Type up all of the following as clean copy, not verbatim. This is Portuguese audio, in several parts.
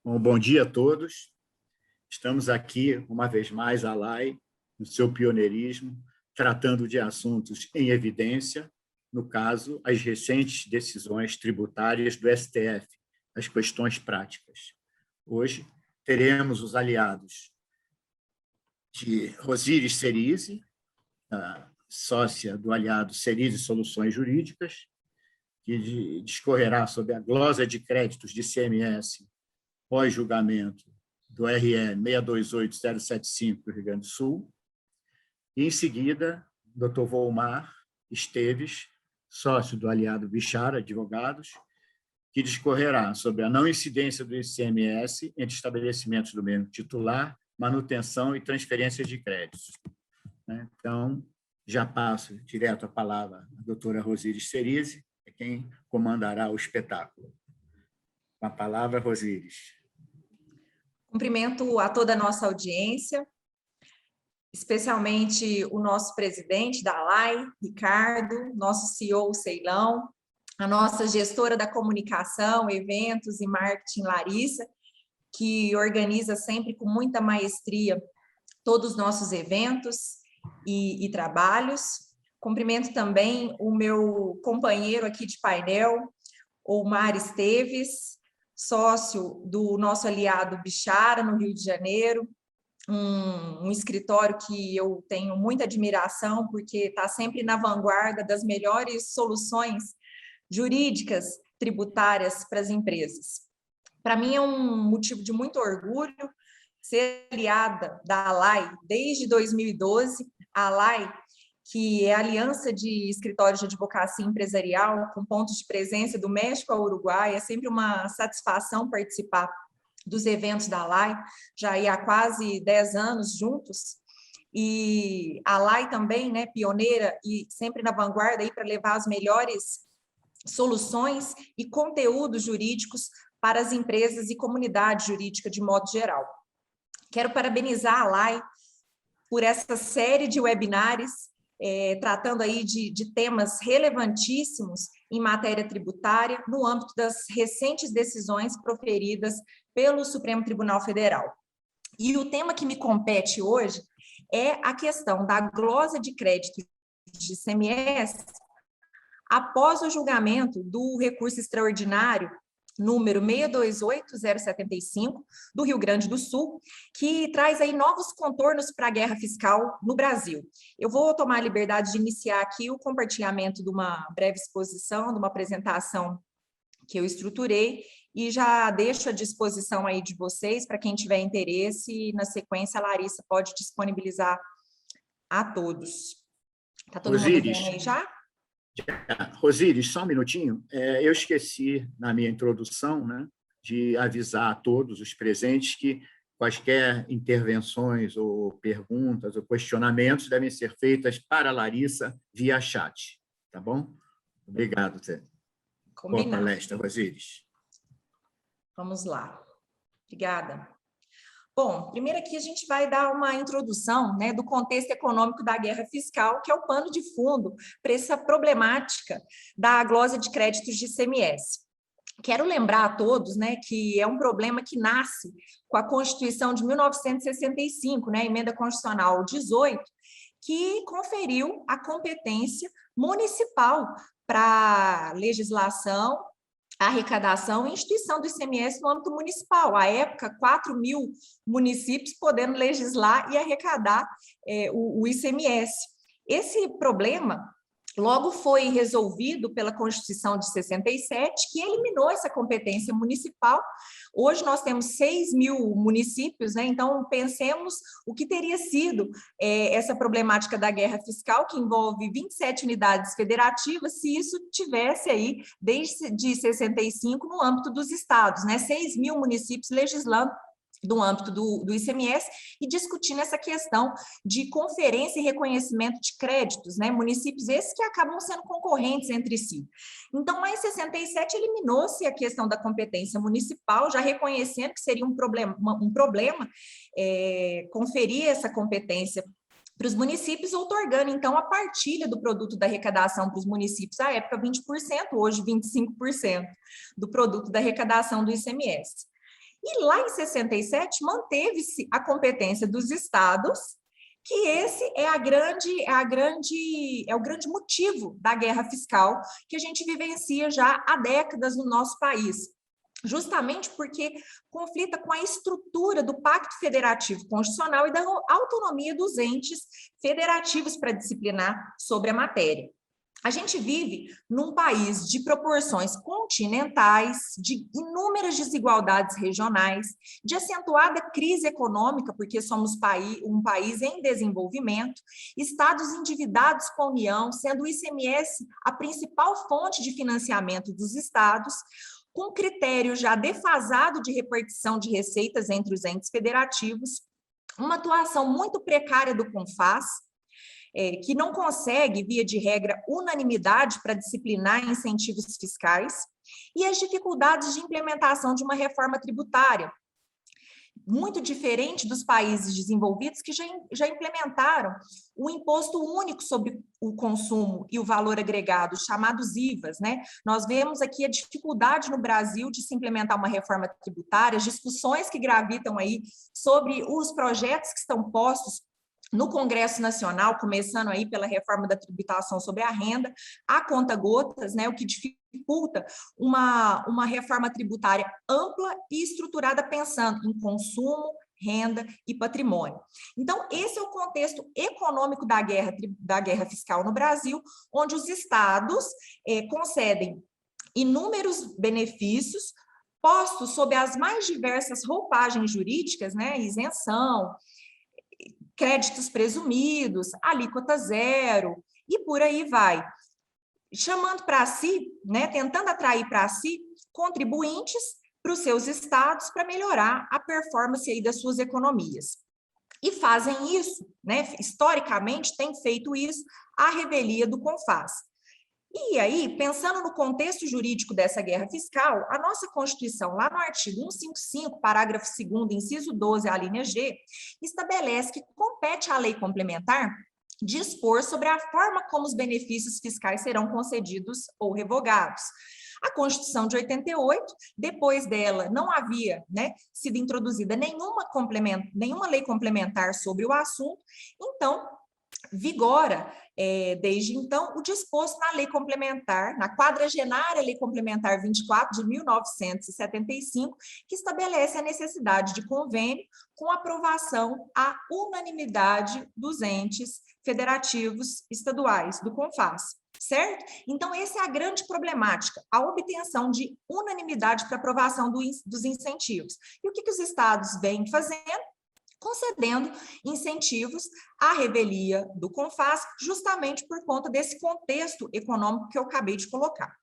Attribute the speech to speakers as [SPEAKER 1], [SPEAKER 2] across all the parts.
[SPEAKER 1] Bom dia a todos. Estamos aqui, uma vez mais, a LAI, no seu pioneirismo, tratando de assuntos em evidência, no caso, as recentes decisões tributárias do STF, as questões práticas. Hoje, teremos os aliados de Rosíris Cerise, a sócia do aliado Cerise Soluções Jurídicas, que discorrerá sobre a glosa de créditos de ICMS pós-julgamento do RE 628075 do Rio Grande do Sul. E, em seguida, Dr. Volmar Esteves, sócio do aliado Bichara Advogados, que discorrerá sobre a não incidência do ICMS entre estabelecimentos do mesmo titular, manutenção e transferência de créditos. Então, já passo direto a palavra à doutora Rosíris Cerise, é quem comandará o espetáculo. Com a palavra, Rosíris.
[SPEAKER 2] Cumprimento a toda a nossa audiência, especialmente o nosso presidente da LAI, Ricardo, nosso CEO, Ceilão, a nossa gestora da comunicação, eventos e marketing, Larissa, que organiza sempre com muita maestria todos os nossos eventos e trabalhos. Cumprimento também o meu companheiro aqui de painel, Volmar Esteves, sócio do nosso aliado Bichara, no Rio de Janeiro, um escritório que eu tenho muita admiração, porque está sempre na vanguarda das melhores soluções jurídicas, tributárias para as empresas. Para mim é um motivo de muito orgulho ser aliada da ALAI desde 2012, a ALAI, que é a Aliança de Escritórios de Advocacia Empresarial, com pontos de presença do México ao Uruguai. É sempre uma satisfação participar dos eventos da ALAI, já há quase 10 anos juntos, e a ALAI também, né, pioneira e sempre na vanguarda para levar as melhores soluções e conteúdos jurídicos para as empresas e comunidade jurídica de modo geral. Quero parabenizar a ALAI por essa série de webinários, tratando aí de temas relevantíssimos em matéria tributária, no âmbito das recentes decisões proferidas pelo Supremo Tribunal Federal. E o tema que me compete hoje é a questão da glosa de crédito de ICMS após o julgamento do recurso extraordinário número 628075, do Rio Grande do Sul, que traz aí novos contornos para a guerra fiscal no Brasil. Eu vou tomar a liberdade de iniciar aqui o compartilhamento de uma breve exposição, de uma apresentação que eu estruturei, e já deixo à disposição aí de vocês, para quem tiver interesse, e na sequência a Larissa pode disponibilizar a todos. Está todo mundo vendo aí já?
[SPEAKER 1] Rosíris, só um minutinho. Eu esqueci, na minha introdução, né, de avisar a todos os presentes que quaisquer intervençõões ou perguntas ou questionamentos devem ser feitas para a Larissa via chat. Tá bom? Obrigado, Zé.
[SPEAKER 2] Combinado.
[SPEAKER 1] Boa palestra, Rosíris.
[SPEAKER 2] Vamos lá. Obrigada. Bom, primeiro aqui a gente vai dar uma introdução, né, do contexto econômico da guerra fiscal, que é o pano de fundo para essa problemática da glosa de créditos de ICMS. Quero lembrar a todos, né, que é um problema que nasce com a Constituição de 1965, né, a Emenda Constitucional 18, que conferiu a competência municipal para legislação, arrecadação e instituição do ICMS no âmbito municipal. À época, 4.000 municípios podendo legislar e arrecadar o ICMS. Esse problema logo foi resolvido pela Constituição de 67, que eliminou essa competência municipal. Hoje nós temos 6.000 municípios, né? Então pensemos o que teria sido essa problemática da guerra fiscal, que envolve 27 unidades federativas, se isso tivesse aí, desde 65, no âmbito dos estados, né? 6.000 municípios legislando do âmbito do ICMS e discutindo essa questão de conferência e reconhecimento de créditos, né? Municípios esses que acabam sendo concorrentes entre si. Então, lá em 67, eliminou-se a questão da competência municipal, já reconhecendo que seria um problema conferir essa competência para os municípios, outorgando, então, a partilha do produto da arrecadação para os municípios, à época 20%, hoje 25% do produto da arrecadação do ICMS. E lá em 67 manteve-se a competência dos estados, que esse é o grande motivo da guerra fiscal que a gente vivencia já há décadas no nosso país. Justamente porque conflita com a estrutura do Pacto Federativo Constitucional e da autonomia dos entes federativos para disciplinar sobre a matéria. A gente vive num país de proporções continentais, de inúmeras desigualdades regionais, de acentuada crise econômica, porque somos um país em desenvolvimento, estados endividados com a União, sendo o ICMS a principal fonte de financiamento dos estados, com critério já defasado de repartição de receitas entre os entes federativos, uma atuação muito precária do CONFAS, que não consegue, via de regra, unanimidade para disciplinar incentivos fiscais, e as dificuldades de implementação de uma reforma tributária, muito diferente dos países desenvolvidos que já implementaram o imposto único sobre o consumo e o valor agregado, chamados IVAs, né? Nós vemos aqui a dificuldade no Brasil de se implementar uma reforma tributária, as discussões que gravitam aí sobre os projetos que estão postos no Congresso Nacional, começando aí pela reforma da tributação sobre a renda, a conta-gotas, né, o que dificulta uma reforma tributária ampla e estruturada pensando em consumo, renda e patrimônio. Então, esse é o contexto econômico da guerra fiscal no Brasil, onde os estados concedem inúmeros benefícios postos sob as mais diversas roupagens jurídicas, né, isenção, créditos presumidos, alíquota zero, e por aí vai. Chamando para si, né, tentando atrair para si contribuintes para os seus estados para melhorar a performance aí das suas economias. E fazem isso, né, historicamente tem feito isso a revelia do CONFAS. E aí, pensando no contexto jurídico dessa guerra fiscal, a nossa Constituição, lá no artigo 155, parágrafo 2º, inciso 12, a linha G, estabelece que compete à lei complementar dispor sobre a forma como os benefícios fiscais serão concedidos ou revogados. A Constituição de 88, depois dela, não havia, né, sido introduzida nenhuma lei complementar sobre o assunto, então, vigora, desde então, o disposto na lei complementar, na 40ª Lei Complementar 24 de 1975, que estabelece a necessidade de convênio com aprovação à unanimidade dos entes federativos estaduais, do CONFAS, certo? Então, essa é a grande problemática, a obtenção de unanimidade para aprovação dos incentivos. E o que os estados vêm fazendo? Concedendo incentivos à revelia do CONFAS, justamente por conta desse contexto econômico que eu acabei de colocar.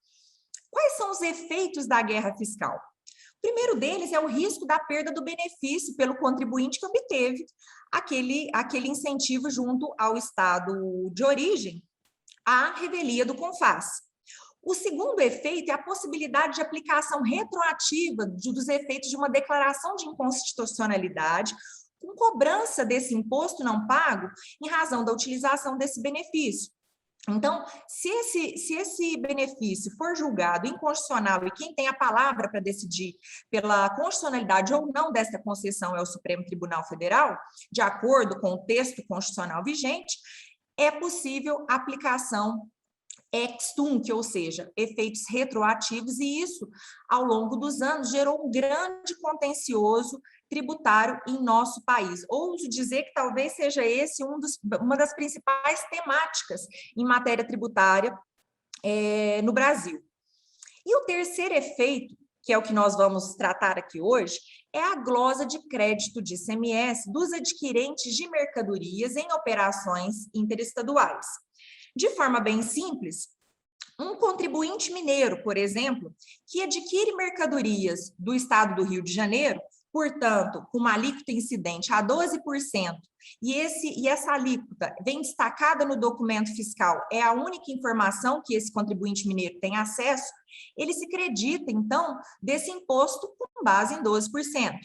[SPEAKER 2] Quais são os efeitos da guerra fiscal? O primeiro deles é o risco da perda do benefício pelo contribuinte que obteve aquele incentivo junto ao estado de origem, à revelia do CONFAS. O segundo efeito é a possibilidade de aplicação retroativa dos efeitos de uma declaração de inconstitucionalidade, com cobrança desse imposto não pago em razão da utilização desse benefício. Então, se esse benefício for julgado inconstitucional e quem tem a palavra para decidir pela constitucionalidade ou não dessa concessão é o Supremo Tribunal Federal, de acordo com o texto constitucional vigente, é possível aplicação ex tunc, ou seja, efeitos retroativos, e isso, ao longo dos anos, gerou um grande contencioso tributário em nosso país. Ouso dizer que talvez seja esse uma das principais temáticas em matéria tributária no Brasil. E o terceiro efeito, que é o que nós vamos tratar aqui hoje, é a glosa de crédito de ICMS dos adquirentes de mercadorias em operações interestaduais. De forma bem simples, um contribuinte mineiro, por exemplo, que adquire mercadorias do estado do Rio de Janeiro, portanto, com uma alíquota incidente a 12%, e essa alíquota vem destacada no documento fiscal, é a única informação que esse contribuinte mineiro tem acesso, ele se acredita, então, desse imposto com base em 12%.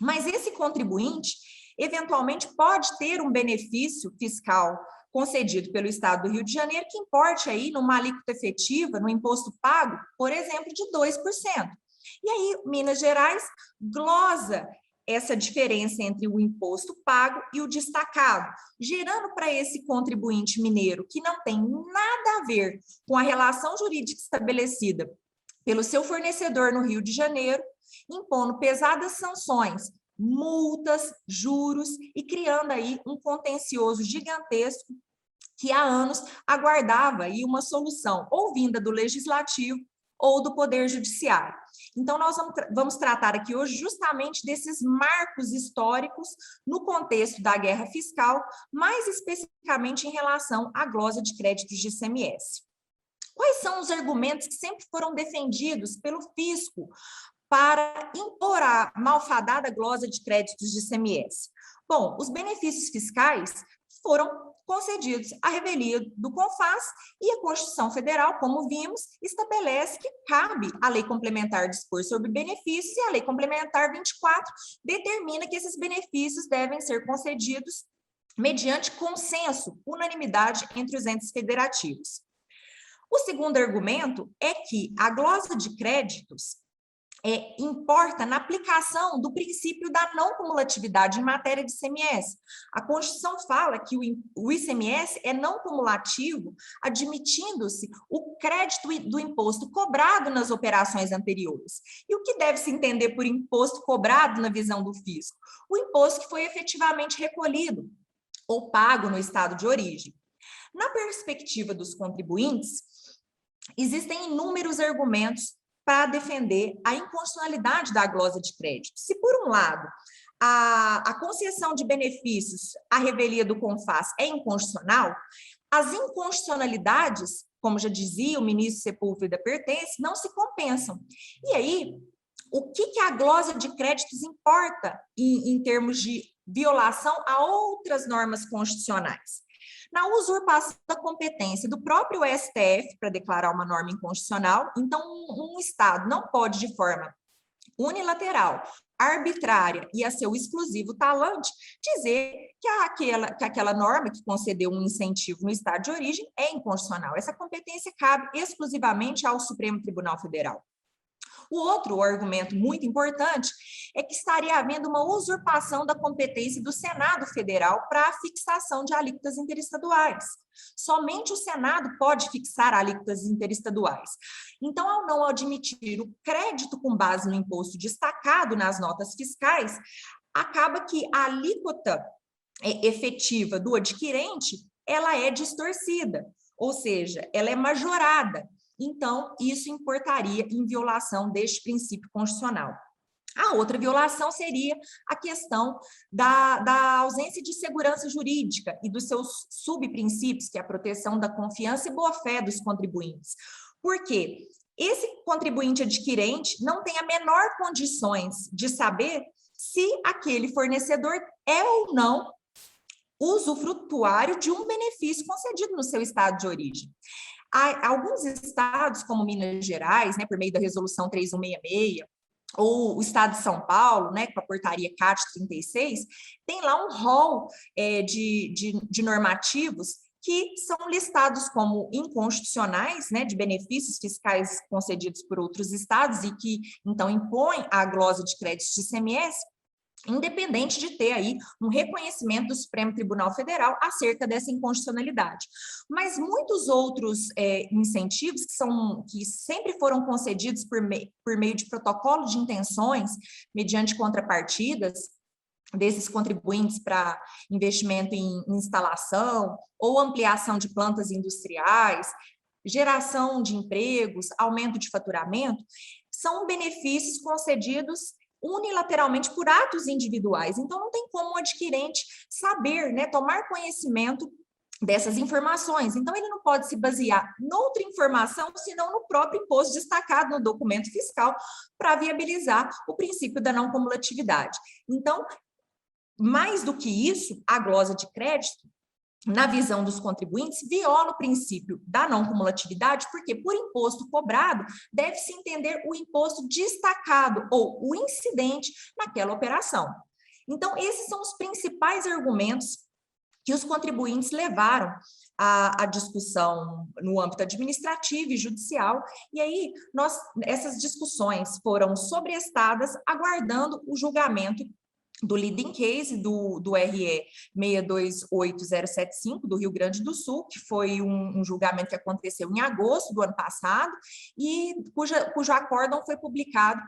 [SPEAKER 2] Mas esse contribuinte, eventualmente, pode ter um benefício fiscal concedido pelo Estado do Rio de Janeiro, que importe aí numa alíquota efetiva, no imposto pago, por exemplo, de 2%. E aí, Minas Gerais glosa essa diferença entre o imposto pago e o destacado, gerando para esse contribuinte mineiro, que não tem nada a ver com a relação jurídica estabelecida pelo seu fornecedor no Rio de Janeiro, impondo pesadas sanções, multas, juros e criando aí um contencioso gigantesco que há anos aguardava aí uma solução, ou vinda do Legislativo ou do Poder Judiciário. Então, nós vamos tratar aqui hoje justamente desses marcos históricos no contexto da guerra fiscal, mais especificamente em relação à glosa de créditos de ICMS. Quais são os argumentos que sempre foram defendidos pelo fisco para impor a malfadada glosa de créditos de ICMS? Bom, os benefícios fiscais foram concedidos à revelia do CONFAS e a Constituição Federal, como vimos, estabelece que cabe à Lei Complementar dispor sobre benefícios e a Lei Complementar 24 determina que esses benefícios devem ser concedidos mediante consenso, unanimidade entre os entes federativos. O segundo argumento é que a glosa de créditos importa na aplicação do princípio da não cumulatividade em matéria de ICMS. A Constituição fala que o ICMS é não cumulativo, admitindo-se o crédito do imposto cobrado nas operações anteriores. E o que deve se entender por imposto cobrado na visão do fisco? O imposto que foi efetivamente recolhido ou pago no estado de origem. Na perspectiva dos contribuintes, existem inúmeros argumentos para defender a inconstitucionalidade da glosa de crédito. Se, por um lado, a concessão de benefícios à revelia do CONFAS é inconstitucional, as inconstitucionalidades, como já dizia o ministro Sepúlveda Pertence, não se compensam. E aí, o que a glosa de créditos importa em termos de violação a outras normas constitucionais? Na usurpação da competência do próprio STF para declarar uma norma inconstitucional, então um Estado não pode, de forma unilateral, arbitrária e a seu exclusivo talante, dizer que aquela norma que concedeu um incentivo no Estado de origem é inconstitucional. Essa competência cabe exclusivamente ao Supremo Tribunal Federal. O outro argumento muito importante é que estaria havendo uma usurpação da competência do Senado Federal para a fixação de alíquotas interestaduais. Somente o Senado pode fixar alíquotas interestaduais. Então, ao não admitir o crédito com base no imposto destacado nas notas fiscais, acaba que a alíquota efetiva do adquirente, ela é distorcida, ou seja, ela é majorada. Então, isso importaria em violação deste princípio constitucional. A outra violação seria a questão da ausência de segurança jurídica e dos seus subprincípios, que é a proteção da confiança e boa-fé dos contribuintes. Por quê? Esse contribuinte adquirente não tem a menor condições de saber se aquele fornecedor é ou não usufrutuário de um benefício concedido no seu estado de origem. Há alguns estados, como Minas Gerais, por meio da resolução 3166, ou o estado de São Paulo, com a portaria CAT 36, tem lá um rol de normativos que são listados como inconstitucionais, de benefícios fiscais concedidos por outros estados e que, então, impõem a glosa de créditos de ICMS, independente de ter aí um reconhecimento do Supremo Tribunal Federal acerca dessa inconstitucionalidade. Mas muitos outros incentivos que sempre foram concedidos por meio de protocolo de intenções, mediante contrapartidas desses contribuintes para investimento em instalação ou ampliação de plantas industriais, geração de empregos, aumento de faturamento, são benefícios concedidos unilateralmente por atos individuais. Então, não tem como o adquirente saber, tomar conhecimento dessas informações. Então, ele não pode se basear noutra informação, senão no próprio imposto destacado no documento fiscal para viabilizar o princípio da não cumulatividade. Então, mais do que isso, a glosa de crédito, na visão dos contribuintes, viola o princípio da não cumulatividade, porque por imposto cobrado deve-se entender o imposto destacado ou o incidente naquela operação. Então, esses são os principais argumentos que os contribuintes levaram a discussão no âmbito administrativo e judicial, e aí essas discussões foram sobrestadas, aguardando o julgamento do leading case do RE 628075 do Rio Grande do Sul, que foi um julgamento que aconteceu em agosto do ano passado, e cujo acórdão foi publicado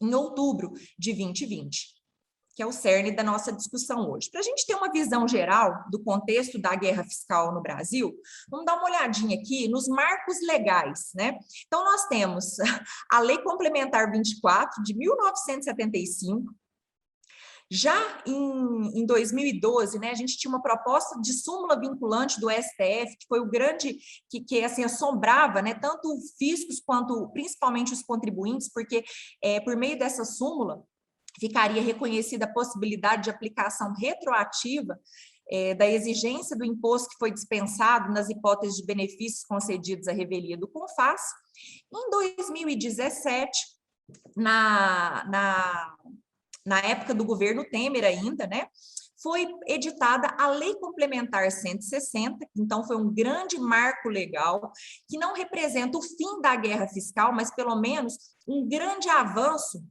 [SPEAKER 2] em outubro de 2020. Que é o cerne da nossa discussão hoje. Para a gente ter uma visão geral do contexto da guerra fiscal no Brasil, vamos dar uma olhadinha aqui nos marcos legais, né? Então, nós temos a Lei Complementar 24, de 1975. Já em 2012, né, a gente tinha uma proposta de súmula vinculante do STF, que foi o grande, que assim, assombrava, né, tanto fiscos quanto principalmente os contribuintes, porque por meio dessa súmula, ficaria reconhecida a possibilidade de aplicação retroativa da exigência do imposto que foi dispensado nas hipóteses de benefícios concedidos à revelia do CONFAS. Em 2017, na época do governo Temer ainda, né, foi editada a Lei Complementar 160, então foi um grande marco legal, que não representa o fim da guerra fiscal, mas pelo menos um grande avanço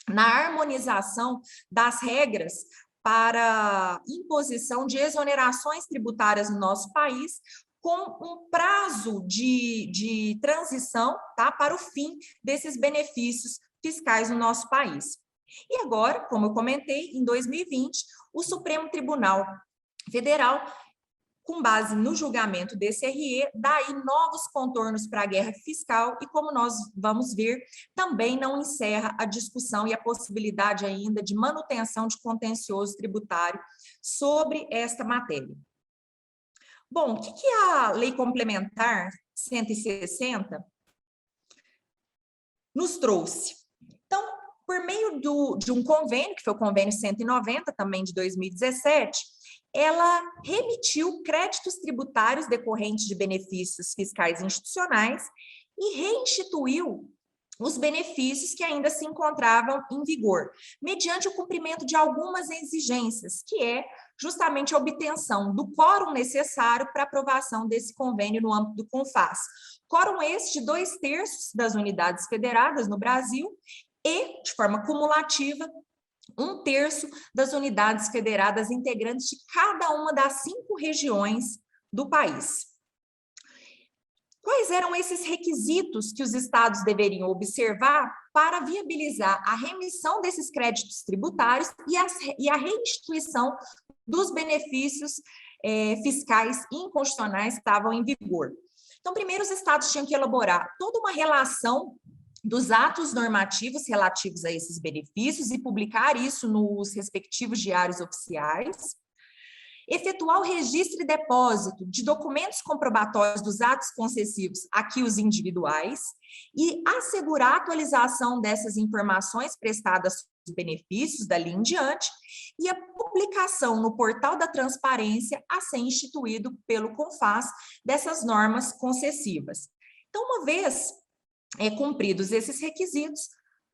[SPEAKER 2] na harmonização das regras para imposição de exonerações tributárias no nosso país, com um prazo de transição, tá, para o fim desses benefícios fiscais no nosso país. E agora, como eu comentei, em 2020, o Supremo Tribunal Federal, com base no julgamento desse RE, dá aí novos contornos para a guerra fiscal e, como nós vamos ver, também não encerra a discussão e a possibilidade ainda de manutenção de contencioso tributário sobre esta matéria. Bom, o que a Lei Complementar 160 nos trouxe? Então, por meio de um convênio, que foi o convênio 190, também de 2017, ela remitiu créditos tributários decorrentes de benefícios fiscais institucionais e reinstituiu os benefícios que ainda se encontravam em vigor, mediante o cumprimento de algumas exigências, que é justamente a obtenção do quórum necessário para aprovação desse convênio no âmbito do CONFAS. Quórum esse de 2/3 das unidades federadas no Brasil e, de forma cumulativa, 1/3 das unidades federadas integrantes de cada uma das 5 regiões do país. Quais eram esses requisitos que os estados deveriam observar para viabilizar a remissão desses créditos tributários e a reinstituição dos benefícios fiscais inconstitucionais que estavam em vigor? Então, primeiro, os estados tinham que elaborar toda uma relação dos atos normativos relativos a esses benefícios e publicar isso nos respectivos diários oficiais, efetuar o registro e depósito de documentos comprobatórios dos atos concessivos, aqui os individuais, e assegurar a atualização dessas informações prestadas dos benefícios dali em diante, e a publicação no portal da transparência a ser instituído pelo CONFAS dessas normas concessivas. Então, uma vez cumpridos esses requisitos,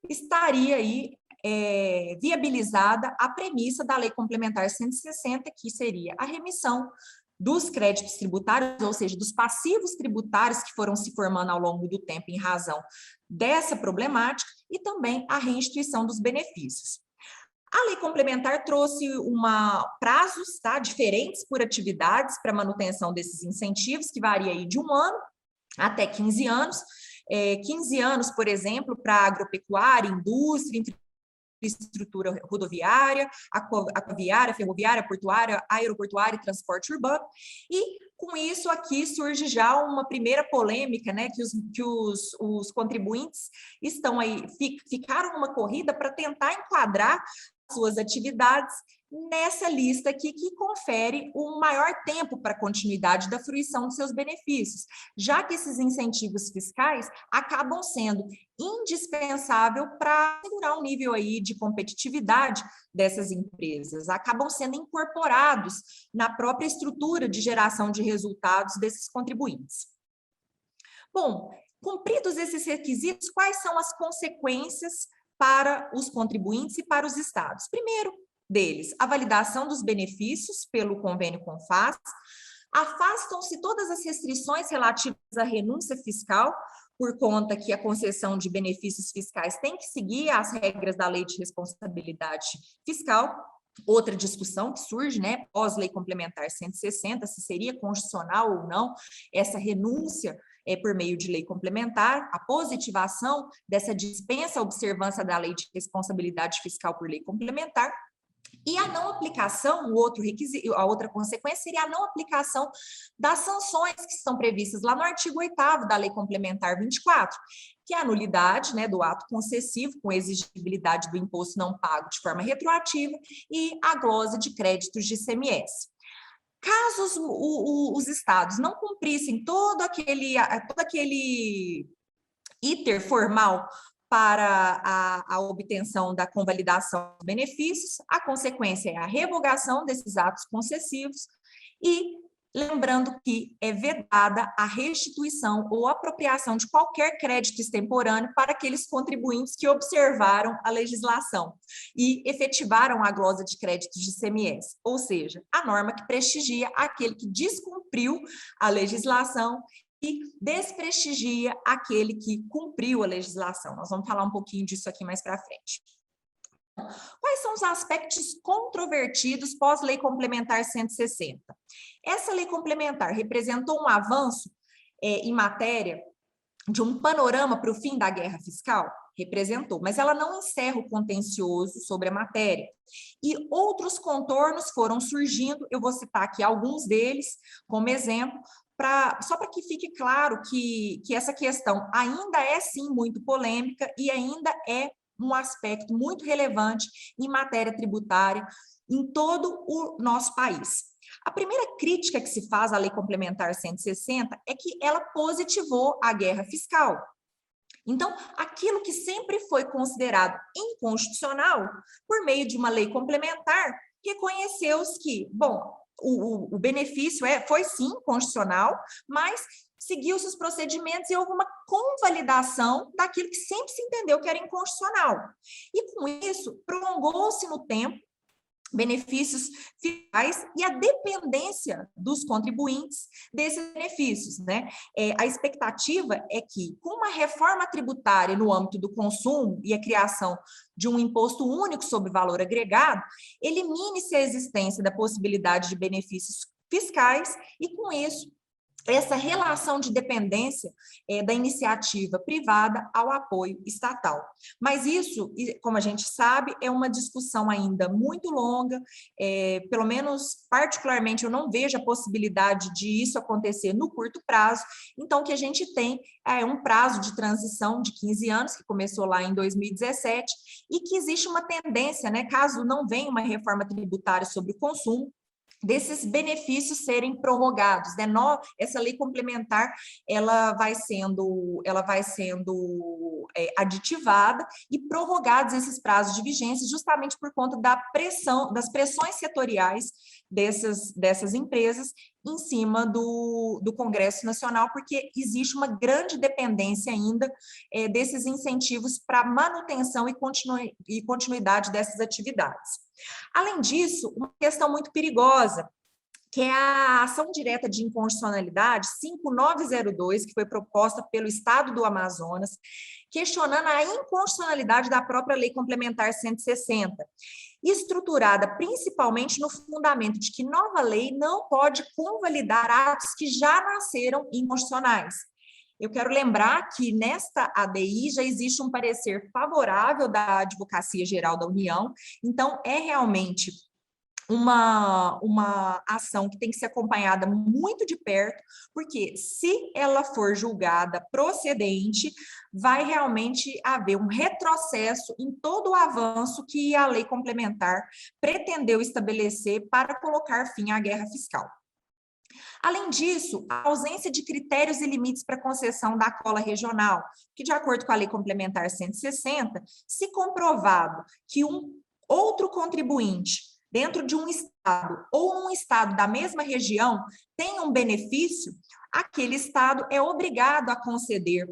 [SPEAKER 2] estaria aí viabilizada a premissa da Lei Complementar 160, que seria a remissão dos créditos tributários, ou seja, dos passivos tributários que foram se formando ao longo do tempo em razão dessa problemática, e também a reinstituição dos benefícios. A Lei Complementar trouxe prazos, tá, diferentes por atividades para manutenção desses incentivos, que varia aí de 1 ano até 15 anos, 15 anos, por exemplo, para agropecuária, indústria, infraestrutura rodoviária, aquaviária, ferroviária, portuária, aeroportuária e transporte urbano. E, com isso, aqui surge já uma primeira polêmica, né, que os contribuintes estão aí, ficaram numa corrida para tentar enquadrar suas atividades nessa lista aqui, que confere um maior tempo para a continuidade da fruição dos seus benefícios, já que esses incentivos fiscais acabam sendo indispensável para assegurar um nível aí de competitividade dessas empresas, acabam sendo incorporados na própria estrutura de geração de resultados desses contribuintes. Bom, cumpridos esses requisitos, quais são as consequências para os contribuintes e para os estados? Primeiro deles, a validação dos benefícios pelo convênio CONFAS. Afastam-se todas as restrições relativas à renúncia fiscal, por conta que a concessão de benefícios fiscais tem que seguir as regras da Lei de Responsabilidade Fiscal. Outra discussão que surge, né, pós-Lei Complementar 160, se seria constitucional ou não essa renúncia por meio de lei complementar, a positivação dessa dispensa à observância da Lei de Responsabilidade Fiscal por lei complementar. E a não aplicação, o outro requisito, a outra consequência seria a não aplicação das sanções que estão previstas lá no artigo 8º da Lei Complementar 24, que é a nulidade, né, do ato concessivo com exigibilidade do imposto não pago de forma retroativa e a glosa de créditos de ICMS. Caso os estados não cumprissem todo aquele iter formal para a obtenção da convalidação dos benefícios, a consequência é a revogação desses atos concessivos e lembrando que é vedada a restituição ou apropriação de qualquer crédito extemporâneo para aqueles contribuintes que observaram a legislação e efetivaram a glosa de créditos de ICMS, ou seja, a norma que prestigia aquele que descumpriu a legislação e desprestigia aquele que cumpriu a legislação. Nós vamos falar um pouquinho disso aqui mais para frente. Quais são os aspectos controvertidos pós-Lei Complementar 160? Essa lei complementar representou um avanço em matéria de um panorama para o fim da guerra fiscal? Representou, mas ela não encerra o contencioso sobre a matéria. E outros contornos foram surgindo, eu vou citar aqui alguns deles como exemplo, só para que fique claro que essa questão ainda é sim muito polêmica e ainda é um aspecto muito relevante em matéria tributária em todo o nosso país. A primeira crítica que se faz à Lei Complementar 160 é que ela positivou a guerra fiscal. Então, aquilo que sempre foi considerado inconstitucional, por meio de uma lei complementar, reconheceu-se que, bom, o benefício foi sim constitucional, mas seguiu-se os procedimentos e houve uma convalidação daquilo que sempre se entendeu que era inconstitucional. E com isso, prolongou-se no tempo benefícios fiscais e a dependência dos contribuintes desses benefícios, né? A expectativa é que, com uma reforma tributária no âmbito do consumo e a criação de um imposto único sobre valor agregado, elimine-se a existência da possibilidade de benefícios fiscais e, com isso, essa relação de dependência da iniciativa privada ao apoio estatal. Mas isso, como a gente sabe, é uma discussão ainda muito longa, pelo menos particularmente eu não vejo a possibilidade de isso acontecer no curto prazo, então o que a gente tem é um prazo de transição de 15 anos, que começou lá em 2017, e que existe uma tendência, né, caso não venha uma reforma tributária sobre o consumo, desses benefícios serem prorrogados, né? Essa lei complementar ela vai sendo aditivada e prorrogados esses prazos de vigência justamente por conta das pressões setoriais dessas empresas em cima do Congresso Nacional, porque existe uma grande dependência ainda desses incentivos para manutenção e continuidade dessas atividades. Além disso, uma questão muito perigosa, que é a ação direta de inconstitucionalidade 5902, que foi proposta pelo Estado do Amazonas, questionando a inconstitucionalidade da própria Lei Complementar 160, estruturada principalmente no fundamento de que nova lei não pode convalidar atos que já nasceram inconstitucionais. Eu quero lembrar que nesta ADI já existe um parecer favorável da Advocacia Geral da União, então é realmente uma ação que tem que ser acompanhada muito de perto, porque se ela for julgada procedente, vai realmente haver um retrocesso em todo o avanço que a lei complementar pretendeu estabelecer para colocar fim à guerra fiscal. Além disso, a ausência de critérios e limites para concessão da cola regional, que, de acordo com a Lei Complementar 160, se comprovado que um outro contribuinte dentro de um estado ou um estado da mesma região tem um benefício, aquele estado é obrigado a conceder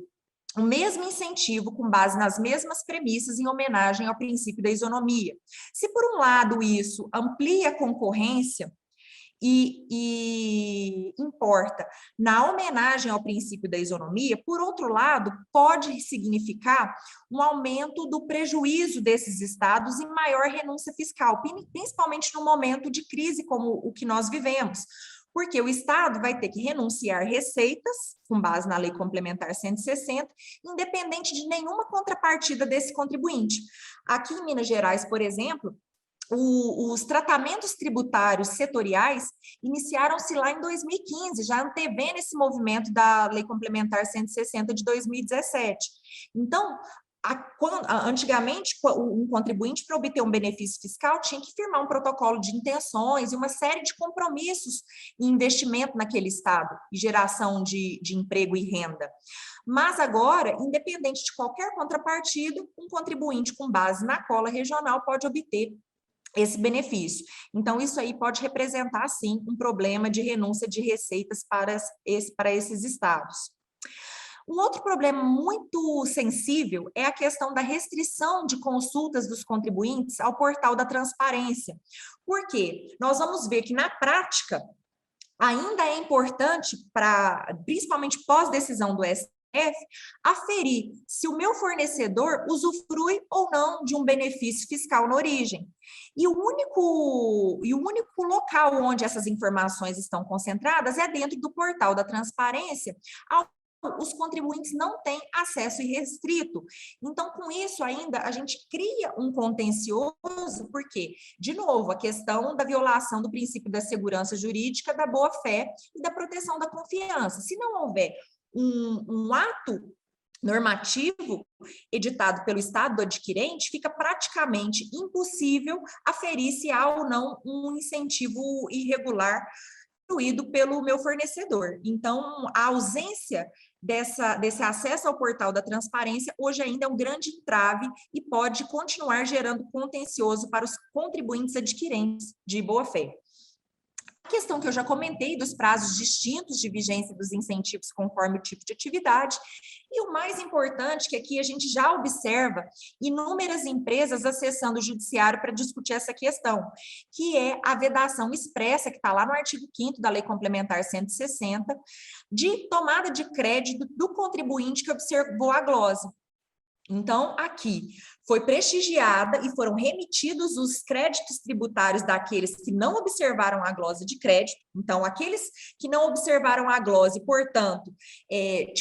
[SPEAKER 2] o mesmo incentivo com base nas mesmas premissas em homenagem ao princípio da isonomia. Se, por um lado, isso amplia a concorrência, e importa na homenagem ao princípio da isonomia, por outro lado, pode significar um aumento do prejuízo desses estados e maior renúncia fiscal, principalmente no momento de crise como o que nós vivemos, porque o Estado vai ter que renunciar receitas, com base na Lei Complementar 160, independente de nenhuma contrapartida desse contribuinte. Aqui em Minas Gerais, por exemplo, os tratamentos tributários setoriais iniciaram-se lá em 2015, já antevendo esse movimento da Lei Complementar 160 de 2017. Então, antigamente, um contribuinte, para obter um benefício fiscal, tinha que firmar um protocolo de intenções e uma série de compromissos em investimento naquele estado e geração de emprego e renda. Mas agora, independente de qualquer contrapartida, um contribuinte com base na cola regional pode obter esse benefício. Então, isso aí pode representar, sim, um problema de renúncia de receitas para esses estados. Um outro problema muito sensível é a questão da restrição de consultas dos contribuintes ao portal da transparência. Por quê? Nós vamos ver que, na prática, ainda é importante, principalmente pós-decisão do STF, aferir se o meu fornecedor usufrui ou não de um benefício fiscal na origem. E o único local onde essas informações estão concentradas é dentro do portal da transparência, ao os contribuintes não têm acesso irrestrito. Então, com isso ainda, a gente cria um contencioso, porque, de novo, a questão da violação do princípio da segurança jurídica, da boa-fé e da proteção da confiança. Se não houver um ato normativo editado pelo Estado do adquirente, fica praticamente impossível aferir se há ou não um incentivo irregular instituído pelo meu fornecedor. Então, a ausência desse acesso ao portal da transparência hoje ainda é um grande entrave e pode continuar gerando contencioso para os contribuintes adquirentes de boa-fé. A questão que eu já comentei dos prazos distintos de vigência dos incentivos conforme o tipo de atividade, e o mais importante, que aqui a gente já observa inúmeras empresas acessando o judiciário para discutir essa questão, que é a vedação expressa, que está lá no artigo 5º da Lei Complementar 160, de tomada de crédito do contribuinte que observou a glose. Então, aqui foi prestigiada e foram remitidos os créditos tributários daqueles que não observaram a glose de crédito. Então, aqueles que não observaram a glose, portanto,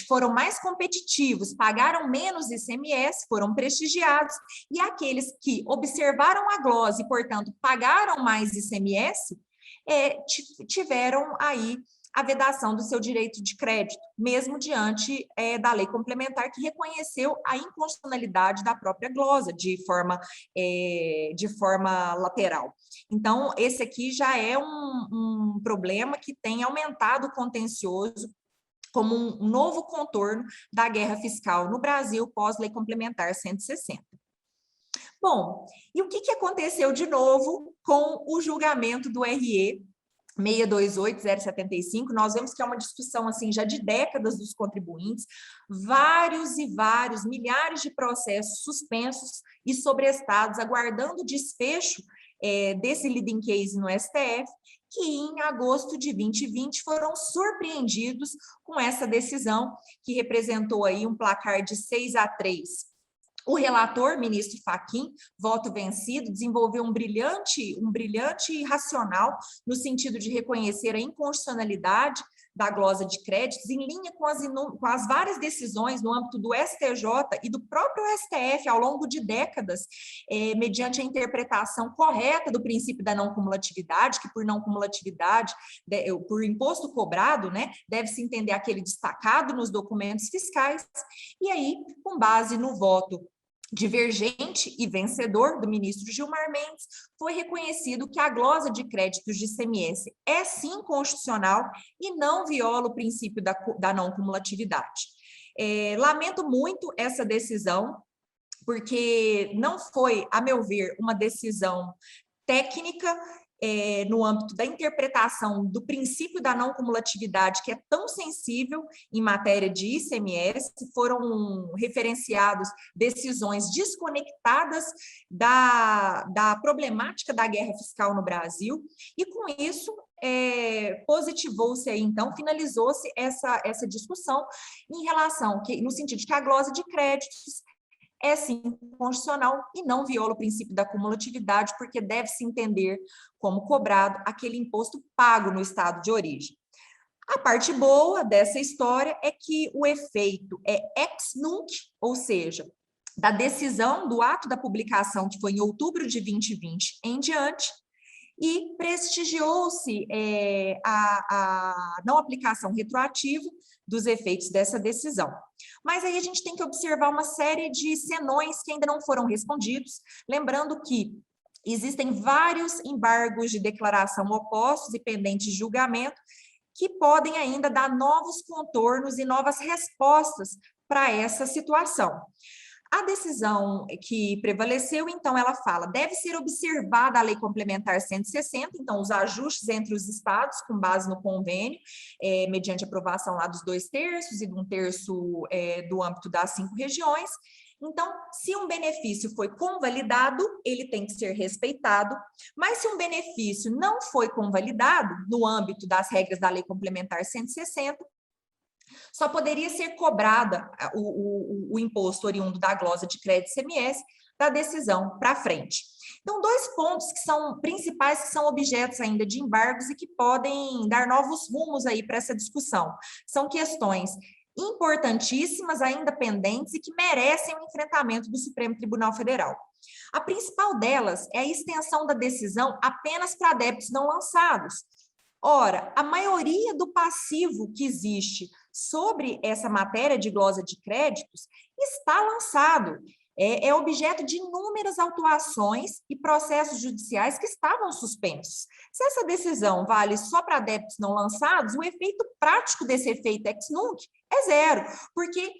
[SPEAKER 2] foram mais competitivos, pagaram menos ICMS, foram prestigiados, e aqueles que observaram a glose e, portanto, pagaram mais ICMS, tiveram aí a vedação do seu direito de crédito, mesmo diante da lei complementar que reconheceu a inconstitucionalidade da própria glosa de forma lateral. Então, esse aqui já é um problema que tem aumentado o contencioso como um novo contorno da guerra fiscal no Brasil pós-lei complementar 160. Bom, e o que aconteceu de novo com o julgamento do RE 628.075, nós vemos que é uma discussão assim já de décadas dos contribuintes, vários e vários, milhares de processos suspensos e sobrestados, aguardando o desfecho desse leading case no STF, que em agosto de 2020 foram surpreendidos com essa decisão, que representou aí um placar de 6-3. O relator, ministro Fachin, voto vencido, desenvolveu um brilhante racional no sentido de reconhecer a inconstitucionalidade da glosa de créditos, em linha com as várias decisões no âmbito do STJ e do próprio STF ao longo de décadas, mediante a interpretação correta do princípio da não cumulatividade, que por não cumulatividade, por imposto cobrado, né, deve-se entender aquele destacado nos documentos fiscais, e aí, com base no voto divergente e vencedor do ministro Gilmar Mendes, foi reconhecido que a glosa de créditos de ICMS é sim constitucional e não viola o princípio da não cumulatividade. Lamento muito essa decisão, porque não foi, a meu ver, uma decisão técnica, no âmbito da interpretação do princípio da não cumulatividade, que é tão sensível em matéria de ICMS, foram referenciados decisões desconectadas da problemática da guerra fiscal no Brasil, e com isso positivou-se aí, então, finalizou-se essa discussão em relação, no sentido de que a glosa de créditos é sim constitucional e não viola o princípio da cumulatividade, porque deve-se entender como cobrado aquele imposto pago no estado de origem. A parte boa dessa história é que o efeito é ex nunc, ou seja, da decisão do ato da publicação, que foi em outubro de 2020 em diante, e prestigiou-se a não aplicação retroativa dos efeitos dessa decisão. Mas aí a gente tem que observar uma série de senões que ainda não foram respondidos, lembrando que existem vários embargos de declaração opostos e pendentes de julgamento que podem ainda dar novos contornos e novas respostas para essa situação. A decisão que prevaleceu, então, ela fala, deve ser observada a Lei Complementar 160, então, os ajustes entre os estados, com base no convênio, mediante aprovação lá dos 2/3 e de 1/3 do âmbito das 5 regiões. Então, se um benefício foi convalidado, ele tem que ser respeitado, mas se um benefício não foi convalidado, no âmbito das regras da Lei Complementar 160, só poderia ser cobrada o imposto oriundo da glosa de crédito ICMS da decisão para frente. Então, 2 pontos que são principais, que são objetos ainda de embargos e que podem dar novos rumos aí para essa discussão. São questões importantíssimas, ainda pendentes e que merecem o enfrentamento do Supremo Tribunal Federal. A principal delas é a extensão da decisão apenas para débitos não lançados. Ora, a maioria do passivo que existe sobre essa matéria de glosa de créditos está lançado. É objeto de inúmeras autuações e processos judiciais que estavam suspensos. Se essa decisão vale só para débitos não lançados, o efeito prático desse efeito ex nunc é zero, porque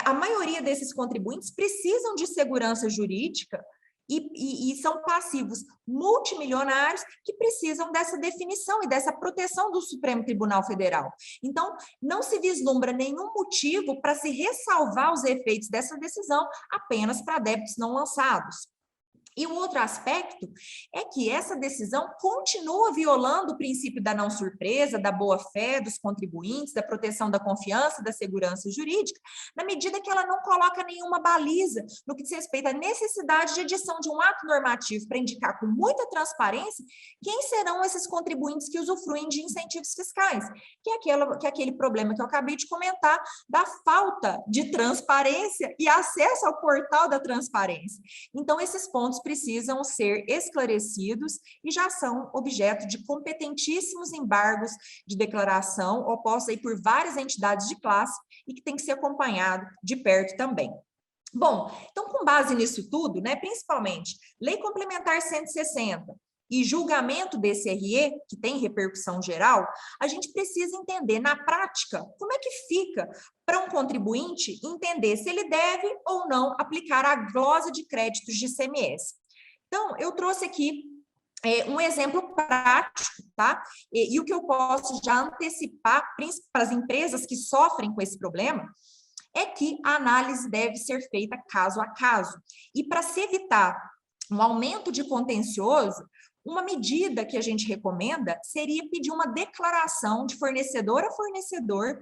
[SPEAKER 2] a maioria desses contribuintes precisam de segurança jurídica e são passivos multimilionários que precisam dessa definição e dessa proteção do Supremo Tribunal Federal. Então, não se vislumbra nenhum motivo para se ressalvar os efeitos dessa decisão apenas para débitos não lançados. E o outro aspecto é que essa decisão continua violando o princípio da não surpresa, da boa-fé dos contribuintes, da proteção da confiança, da segurança jurídica, na medida que ela não coloca nenhuma baliza no que diz respeito à necessidade de edição de um ato normativo para indicar com muita transparência quem serão esses contribuintes que usufruem de incentivos fiscais, que é aquele problema que eu acabei de comentar da falta de transparência e acesso ao portal da transparência. Então, esses pontos precisam ser esclarecidos e já são objeto de competentíssimos embargos de declaração opostos aí por várias entidades de classe e que tem que ser acompanhado de perto também. Bom, então, com base nisso tudo, né, principalmente Lei Complementar 160 e julgamento desse RE, que tem repercussão geral, a gente precisa entender na prática como é que fica para um contribuinte entender se ele deve ou não aplicar a glosa de créditos de ICMS. Então, eu trouxe aqui um exemplo prático, tá? E o que eu posso já antecipar para as empresas que sofrem com esse problema é que a análise deve ser feita caso a caso. E para se evitar um aumento de contencioso, uma medida que a gente recomenda seria pedir uma declaração de fornecedor a fornecedor,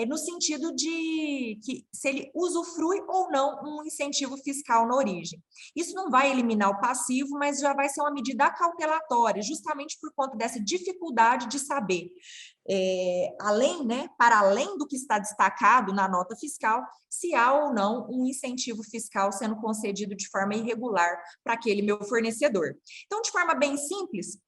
[SPEAKER 2] no sentido de que se ele usufrui ou não um incentivo fiscal na origem. Isso não vai eliminar o passivo, mas já vai ser uma medida acautelatória, justamente por conta dessa dificuldade de saber, para além do que está destacado na nota fiscal, se há ou não um incentivo fiscal sendo concedido de forma irregular para aquele meu fornecedor. Então, de forma bem simples,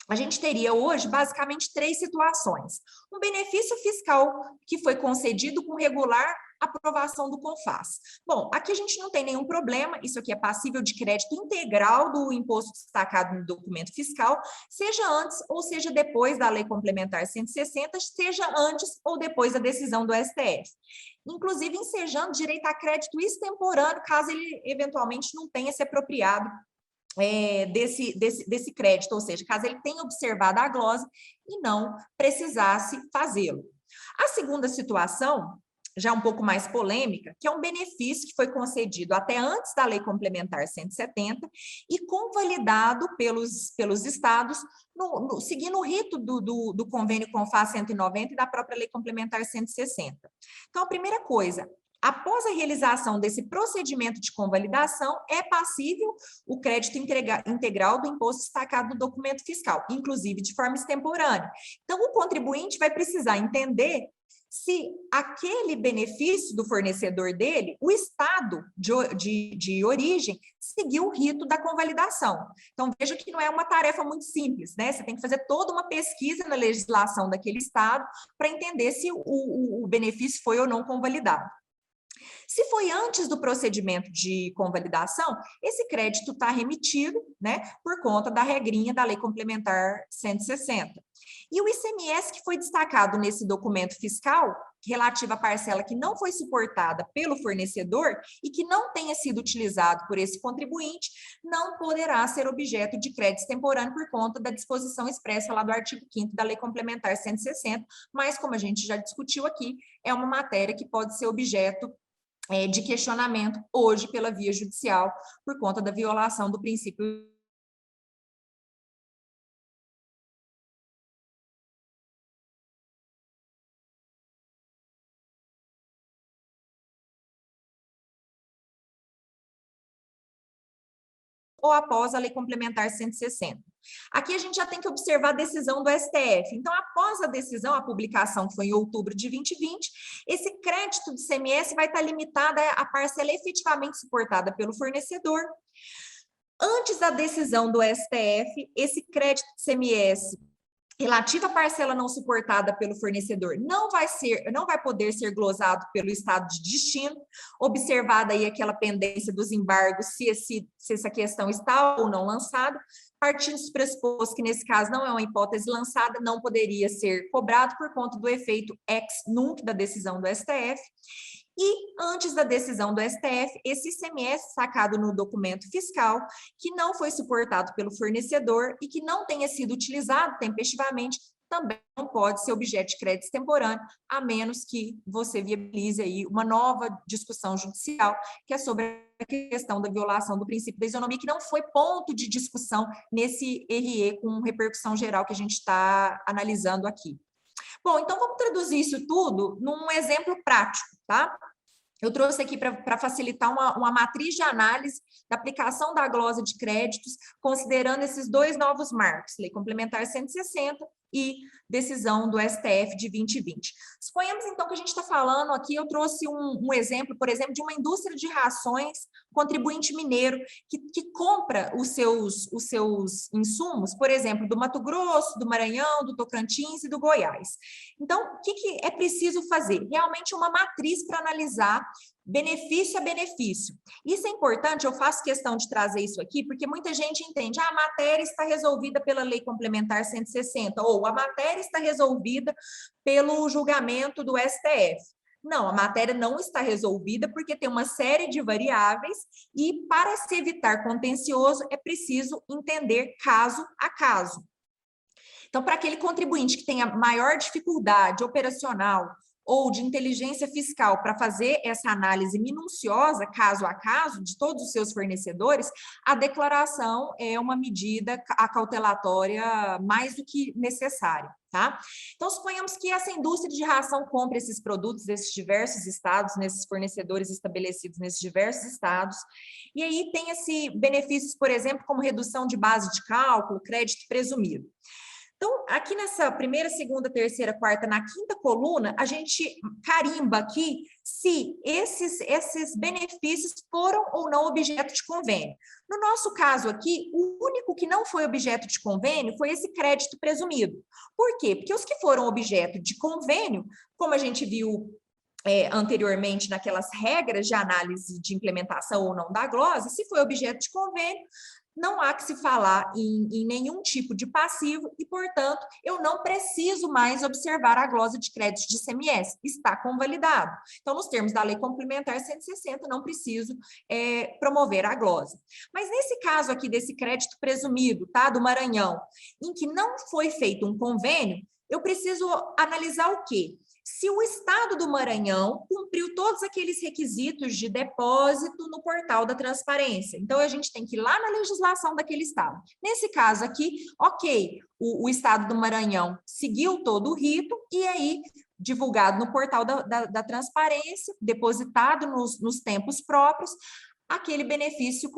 [SPEAKER 2] a gente teria hoje basicamente 3 situações. Um benefício fiscal que foi concedido com regular aprovação do CONFAS. Bom, aqui a gente não tem nenhum problema, isso aqui é passível de crédito integral do imposto destacado no documento fiscal, seja antes ou seja depois da Lei Complementar 160, seja antes ou depois da decisão do STF. Inclusive ensejando direito a crédito extemporâneo, caso ele eventualmente não tenha se apropriado desse crédito, ou seja, caso ele tenha observado a glosa e não precisasse fazê-lo. A segunda situação já um pouco mais polêmica, que é um benefício que foi concedido até antes da Lei Complementar 170 e convalidado pelos estados, seguindo o rito do convênio CONFAS 190 e da própria Lei Complementar 160. Então, a primeira coisa, após a realização desse procedimento de convalidação, é passível o crédito integral do imposto destacado no documento fiscal, inclusive de forma extemporânea. Então, o contribuinte vai precisar entender se aquele benefício do fornecedor dele, o estado de origem, seguiu o rito da convalidação. Então, veja que não é uma tarefa muito simples, né? Você tem que fazer toda uma pesquisa na legislação daquele estado para entender se o benefício foi ou não convalidado. Se foi antes do procedimento de convalidação, esse crédito está remitido, né, por conta da regrinha da Lei Complementar 160. E o ICMS que foi destacado nesse documento fiscal, relativo à parcela que não foi suportada pelo fornecedor e que não tenha sido utilizado por esse contribuinte, não poderá ser objeto de crédito extemporâneo por conta da disposição expressa lá do artigo 5º da Lei Complementar 160, mas, como a gente já discutiu aqui, é uma matéria que pode ser objeto de questionamento hoje pela via judicial por conta da violação do princípio ou após a Lei Complementar 160. Aqui a gente já tem que observar a decisão do STF. Então, após a decisão, a publicação que foi em outubro de 2020, esse crédito de ICMS vai estar limitado à parcela efetivamente suportada pelo fornecedor. Antes da decisão do STF, esse crédito de ICMS relativo à parcela não suportada pelo fornecedor não vai poder ser glosado pelo estado de destino, observada aí aquela pendência dos embargos, se essa questão está ou não lançada, partindo dos pressupostos que nesse caso não é uma hipótese lançada, não poderia ser cobrado por conta do efeito ex nunc da decisão do STF. E, antes da decisão do STF, esse ICMS sacado no documento fiscal, que não foi suportado pelo fornecedor e que não tenha sido utilizado tempestivamente, também não pode ser objeto de crédito extemporâneo, a menos que você viabilize aí uma nova discussão judicial, que é sobre a questão da violação do princípio da isonomia, que não foi ponto de discussão nesse RE com repercussão geral que a gente está analisando aqui. Bom, então vamos traduzir isso tudo num exemplo prático, tá? Eu trouxe aqui para facilitar uma matriz de análise da aplicação da glosa de créditos, considerando esses dois novos marcos, Lei Complementar 160 e decisão do STF de 2020. Suponhamos, então, que a gente está falando aqui, eu trouxe um exemplo, por exemplo, de uma indústria de rações, contribuinte mineiro, que compra os seus insumos, por exemplo, do Mato Grosso, do Maranhão, do Tocantins e do Goiás. Então, o que é preciso fazer? Realmente uma matriz para analisar benefício a benefício. Isso é importante, eu faço questão de trazer isso aqui, porque muita gente entende, a matéria está resolvida pela Lei Complementar 160, ou a matéria está resolvida pelo julgamento do STF. Não, a matéria não está resolvida porque tem uma série de variáveis e, para se evitar contencioso, é preciso entender caso a caso. Então, para aquele contribuinte que tenha maior dificuldade operacional ou de inteligência fiscal para fazer essa análise minuciosa, caso a caso, de todos os seus fornecedores, a declaração é uma medida acautelatória mais do que necessária, tá? Então, suponhamos que essa indústria de ração compre esses produtos desses diversos estados, nesses fornecedores estabelecidos nesses diversos estados, e aí tem esse benefícios, por exemplo, como redução de base de cálculo, crédito presumido. Então, aqui nessa primeira, segunda, terceira, quarta, na quinta coluna, a gente carimba aqui se esses benefícios foram ou não objeto de convênio. No nosso caso aqui, o único que não foi objeto de convênio foi esse crédito presumido. Por quê? Porque os que foram objeto de convênio, como a gente viu anteriormente naquelas regras de análise de implementação ou não da glosa, se foi objeto de convênio, não há que se falar em nenhum tipo de passivo e, portanto, eu não preciso mais observar a glosa de crédito de ICMS, está convalidado. Então, nos termos da Lei Complementar 160, não preciso promover a glosa. Mas nesse caso aqui desse crédito presumido, tá, do Maranhão, em que não foi feito um convênio, eu preciso analisar o quê? se o Estado do Maranhão cumpriu todos aqueles requisitos de depósito no portal da transparência. Então, a gente tem que ir lá na legislação daquele Estado. Nesse caso aqui, ok, o Estado do Maranhão seguiu todo o rito e aí divulgado no portal da transparência, depositado nos tempos próprios, aquele benefício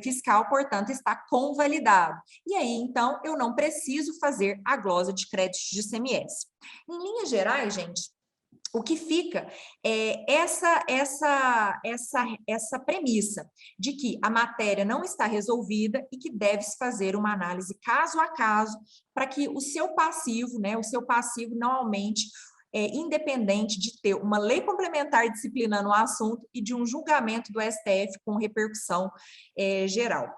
[SPEAKER 2] fiscal, portanto, está convalidado. E aí, então, eu não preciso fazer a glosa de créditos de ICMS. Em linhas gerais, gente, o que fica é essa premissa de que a matéria não está resolvida e que deve-se fazer uma análise caso a caso para que o seu passivo, né, não aumente, independente de ter uma lei complementar disciplinando o assunto e de um julgamento do STF com repercussão geral.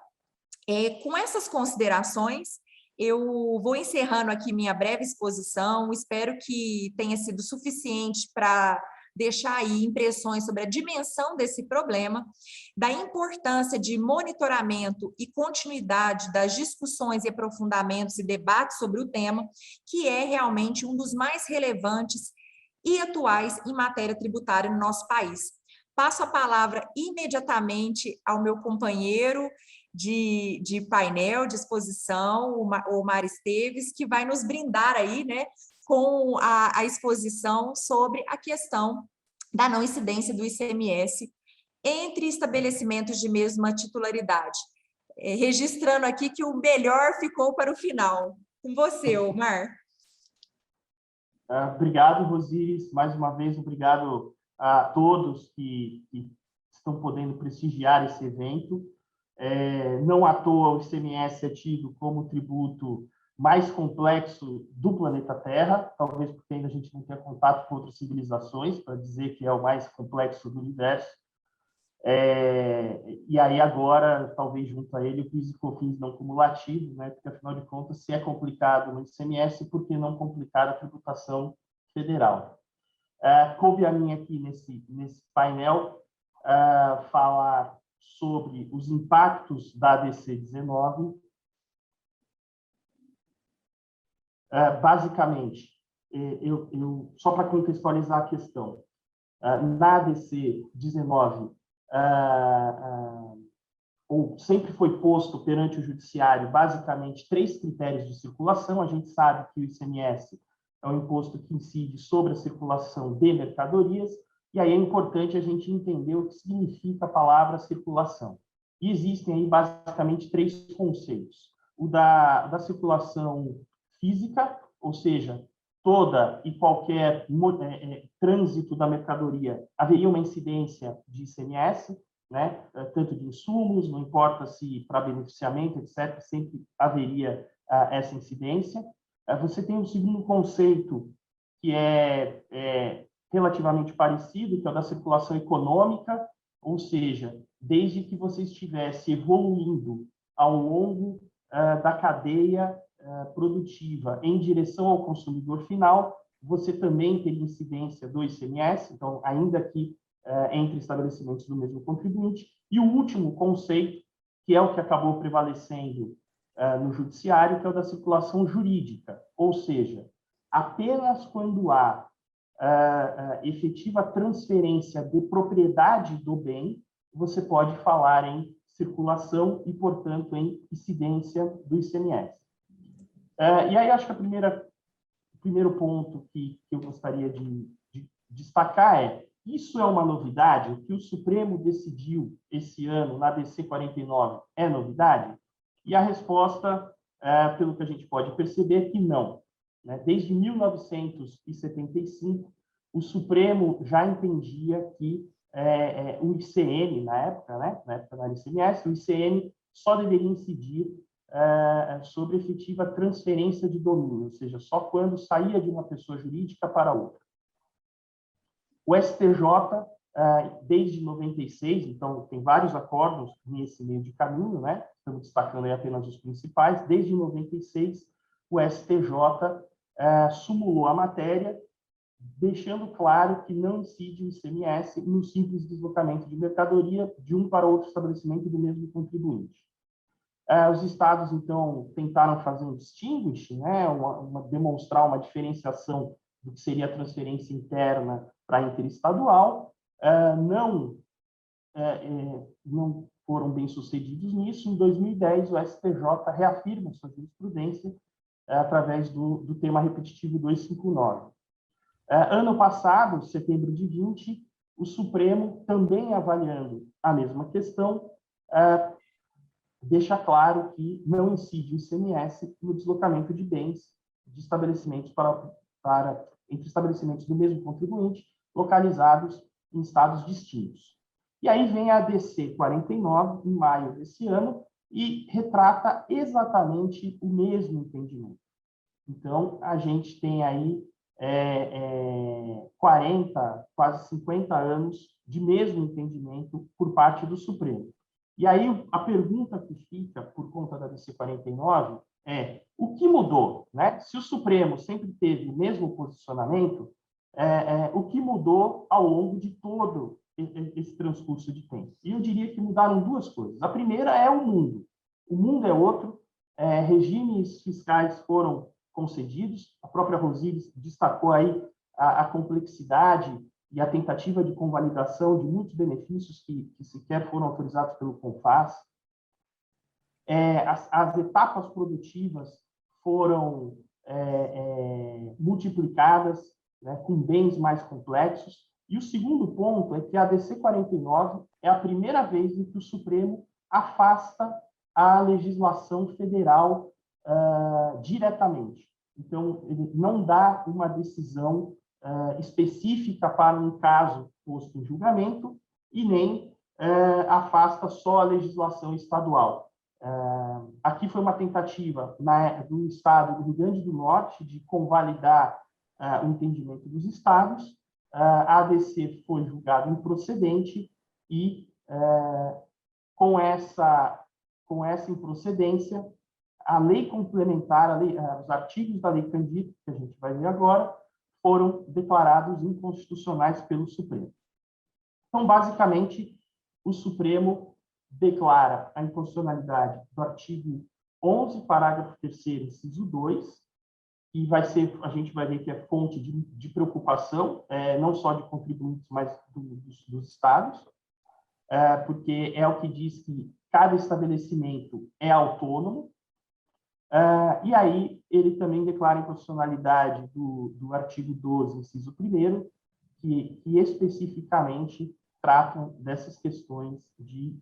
[SPEAKER 2] Com essas considerações, eu vou encerrando aqui minha breve exposição, espero que tenha sido suficiente para deixar aí impressões sobre a dimensão desse problema, da importância de monitoramento e continuidade das discussões e aprofundamentos e debates sobre o tema, que é realmente um dos mais relevantes e atuais em matéria tributária no nosso país. Passo a palavra imediatamente ao meu companheiro de painel, de exposição, o Mário Esteves, que vai nos brindar aí, né, com a exposição sobre a questão da não incidência do ICMS entre estabelecimentos de mesma titularidade. Registrando aqui que o melhor ficou para o final. Com você, Omar.
[SPEAKER 3] Obrigado, Rosiris. Mais uma vez, obrigado a todos que estão podendo prestigiar esse evento. Não à toa o ICMS é tido como o tributo mais complexo do planeta Terra, talvez porque ainda a gente não tenha contato com outras civilizações, para dizer que é o mais complexo do universo. E aí agora, talvez junto a ele, o PIS e COFINS não cumulativo, né? Porque, afinal de contas, se é complicado no ICMS, por que não complicar a tributação federal? Coube a mim aqui nesse painel falar sobre os impactos da ADC 19. Basicamente, só para contextualizar a questão, na ADC 19, sempre foi posto perante o judiciário, basicamente, 3 critérios de circulação. A gente sabe que o ICMS é um imposto que incide sobre a circulação de mercadorias, e aí é importante a gente entender o que significa a palavra circulação. E existem aí, basicamente, 3 conceitos. O da circulação física, ou seja, toda e qualquer trânsito da mercadoria haveria uma incidência de ICMS, né? Tanto de insumos, não importa se para beneficiamento, etc., sempre haveria essa incidência. Você tem um segundo conceito que é relativamente parecido, que é o da circulação econômica, ou seja, desde que você estivesse evoluindo ao longo da cadeia produtiva em direção ao consumidor final, você também tem incidência do ICMS, então, ainda que entre estabelecimentos do mesmo contribuinte. E o último conceito, que é o que acabou prevalecendo no judiciário, que é o da circulação jurídica, ou seja, apenas quando há efetiva transferência de propriedade do bem, você pode falar em circulação e, portanto, em incidência do ICMS. E aí, acho que o primeiro ponto que eu gostaria de destacar isso é uma novidade? O que o Supremo decidiu esse ano na DC 49 é novidade? E a resposta, pelo que a gente pode perceber, é que não. Desde 1975, o Supremo já entendia que o ICM, na época da ICMS, o ICM só deveria incidir sobre efetiva transferência de domínio, ou seja, só quando saía de uma pessoa jurídica para outra. O STJ, desde 96, então tem vários acordos nesse meio de caminho, né? Estamos destacando aí apenas os principais. Desde 96, o STJ sumulou a matéria, deixando claro que não incide o ICMS no simples deslocamento de mercadoria de um para outro estabelecimento do mesmo contribuinte. Os estados, então, tentaram fazer um distinguish, né? Demonstrar uma diferenciação do que seria a transferência interna para interestadual, não foram bem-sucedidos nisso. Em 2010, o STJ reafirma sua jurisprudência através do tema repetitivo 259. Ano passado, setembro de 20, o Supremo, também avaliando a mesma questão, deixa claro que não incide o ICMS no deslocamento de bens de estabelecimentos entre estabelecimentos do mesmo contribuinte localizados em estados distintos. E aí vem a ADC 49, em maio desse ano, e retrata exatamente o mesmo entendimento. Então, a gente tem aí 40, quase 50 anos de mesmo entendimento por parte do Supremo. E aí, a pergunta que fica, por conta da ADC 49, é o que mudou? Né? Se o Supremo sempre teve o mesmo posicionamento, o que mudou ao longo de todo esse transcurso de tempo? E eu diria que mudaram duas coisas. A primeira é o mundo. O mundo é outro, regimes fiscais foram concedidos, a própria Rosíris destacou aí a complexidade e a tentativa de convalidação de muitos benefícios que sequer foram autorizados pelo CONFAS. As etapas produtivas foram multiplicadas, né, com bens mais complexos. E o segundo ponto é que a ADC 49 é a primeira vez em que o Supremo afasta a legislação federal diretamente. Então, ele não dá uma decisão específica para um caso posto em julgamento e nem afasta só a legislação estadual. Aqui foi uma tentativa do Estado do Rio Grande do Norte de convalidar o entendimento dos estados. A ADC foi julgada improcedente e, com essa improcedência, a lei complementar, os artigos da Lei Candir, que a gente vai ver agora, foram declarados inconstitucionais pelo Supremo. Então, basicamente, o Supremo declara a inconstitucionalidade do artigo 11, parágrafo 3º, inciso 2, e a gente vai ver que é fonte de preocupação, não só de contribuintes, mas dos estados, porque é o que diz que cada estabelecimento é autônomo. E aí ele também declara a inconstitucionalidade do artigo 12, inciso 1º, que especificamente tratam dessas questões de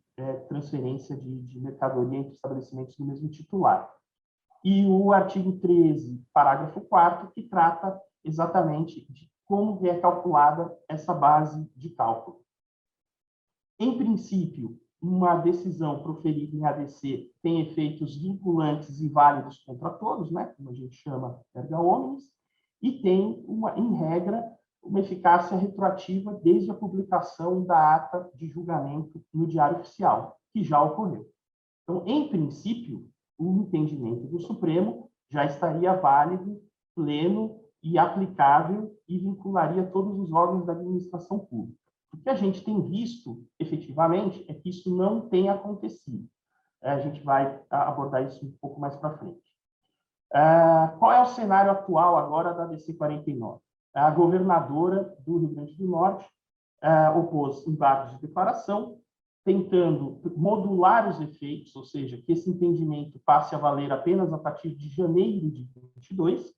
[SPEAKER 3] transferência de mercadoria entre estabelecimentos do mesmo titular. E o artigo 13, parágrafo 4º, que trata exatamente de como é calculada essa base de cálculo. Em princípio, uma decisão proferida em ADC tem efeitos vinculantes e válidos contra todos, né, como a gente chama erga omnes, e tem, em regra, uma eficácia retroativa desde a publicação da ata de julgamento no Diário Oficial, que já ocorreu. Então, em princípio, o entendimento do Supremo já estaria válido, pleno e aplicável e vincularia todos os órgãos da administração pública. O que a gente tem visto, efetivamente, é que isso não tem acontecido. A gente vai abordar isso um pouco mais para frente. Qual é o cenário atual agora da ADC 49? A governadora do Rio Grande do Norte opôs embargos de declaração, tentando modular os efeitos, ou seja, que esse entendimento passe a valer apenas a partir de janeiro de 2022.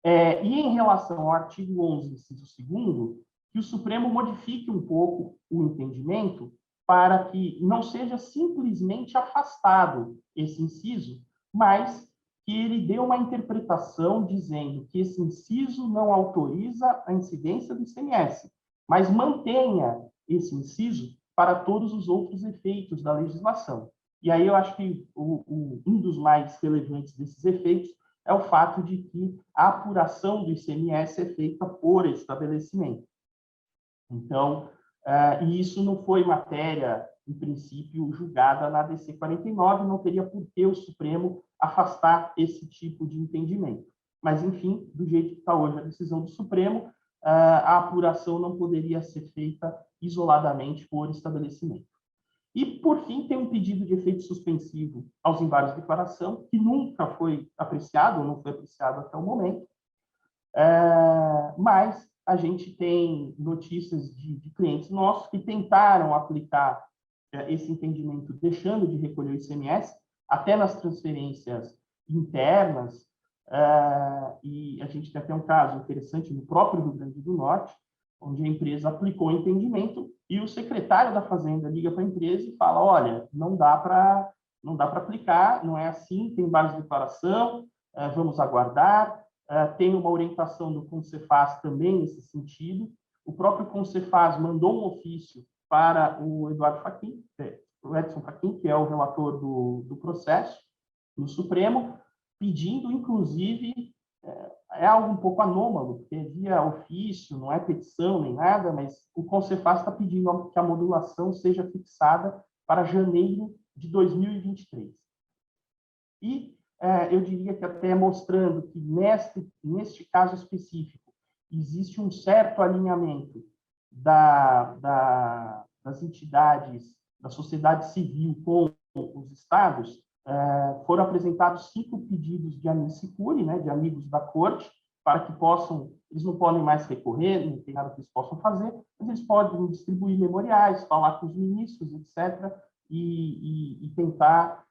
[SPEAKER 3] E em relação ao artigo 11, inciso 2º, que o Supremo modifique um pouco o entendimento para que não seja simplesmente afastado esse inciso, mas que ele dê uma interpretação dizendo que esse inciso não autoriza a incidência do ICMS, mas mantenha esse inciso para todos os outros efeitos da legislação. E aí eu acho que um dos mais relevantes desses efeitos é o fato de que a apuração do ICMS é feita por estabelecimento. Então, e isso não foi matéria, em princípio, julgada na ADC 49, não teria por que o Supremo afastar esse tipo de entendimento. Mas, enfim, do jeito que está hoje a decisão do Supremo, a apuração não poderia ser feita isoladamente por estabelecimento. E, por fim, tem um pedido de efeito suspensivo aos embargos de declaração, que nunca foi apreciado, ou não foi apreciado até o momento, Mas a gente tem notícias de clientes nossos que tentaram aplicar esse entendimento deixando de recolher o ICMS, até nas transferências internas, e a gente tem até um caso interessante no próprio Rio Grande do Norte, onde a empresa aplicou o entendimento e o secretário da Fazenda liga para a empresa e fala, olha, não dá para aplicar, não é assim, tem base de declaração, vamos aguardar. Tem uma orientação do Concefaz também nesse sentido. O próprio Concefaz mandou um ofício para o Edson Fachin, que é o relator do processo no Supremo, pedindo, inclusive, é algo um pouco anômalo, porque é via ofício, não é petição nem nada, mas o Concefaz está pedindo que a modulação seja fixada para janeiro de 2023. E eu diria que até mostrando que neste caso específico existe um certo alinhamento das entidades da sociedade civil com os estados, foram apresentados 5 pedidos de amicicure, né, de amigos da corte, para que eles não podem mais recorrer, não tem nada que eles possam fazer, mas eles podem distribuir memoriais, falar com os ministros, etc., e tentar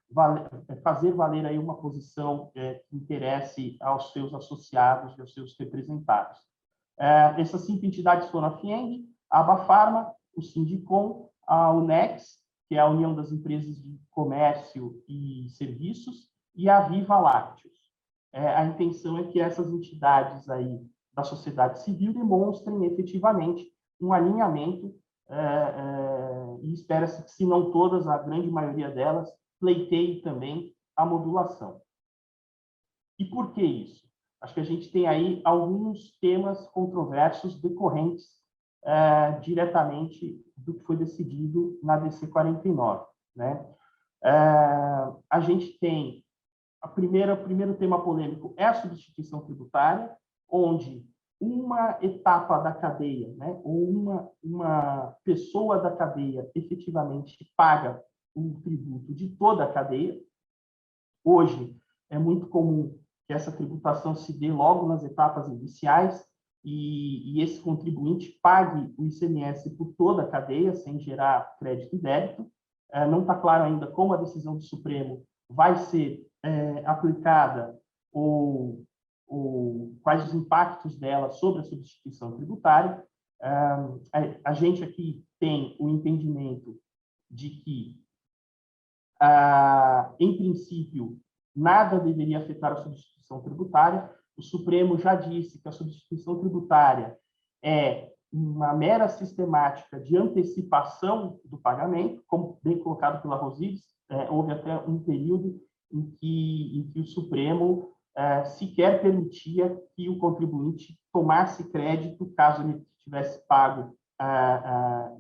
[SPEAKER 3] fazer valer aí uma posição que interesse aos seus associados e aos seus representados. Essas 5 entidades foram a FIENG, a Abafarma, o Sindicom, a UNEX, que é a União das Empresas de Comércio e Serviços, e a Viva Lácteos. A intenção é que essas entidades aí da sociedade civil demonstrem efetivamente um alinhamento, e espera-se que, se não todas, a grande maioria delas, pleiteie também a modulação. E por que isso? Acho que a gente tem aí alguns temas controversos decorrentes diretamente do que foi decidido na DC 49. Né? A gente tem o primeiro tema polêmico é a substituição tributária, onde uma etapa da cadeia, né, ou uma pessoa da cadeia efetivamente paga o tributo de toda a cadeia. Hoje é muito comum que essa tributação se dê logo nas etapas iniciais e esse contribuinte pague o ICMS por toda a cadeia, sem gerar crédito e débito. Não está claro ainda como a decisão do Supremo vai ser aplicada ou quais os impactos dela sobre a substituição tributária. A gente aqui tem o entendimento de que, em princípio, nada deveria afetar a substituição tributária. O Supremo já disse que a substituição tributária é uma mera sistemática de antecipação do pagamento, como bem colocado pela Rosides. Houve até um período em que o Supremo sequer permitia que o contribuinte tomasse crédito caso ele tivesse pago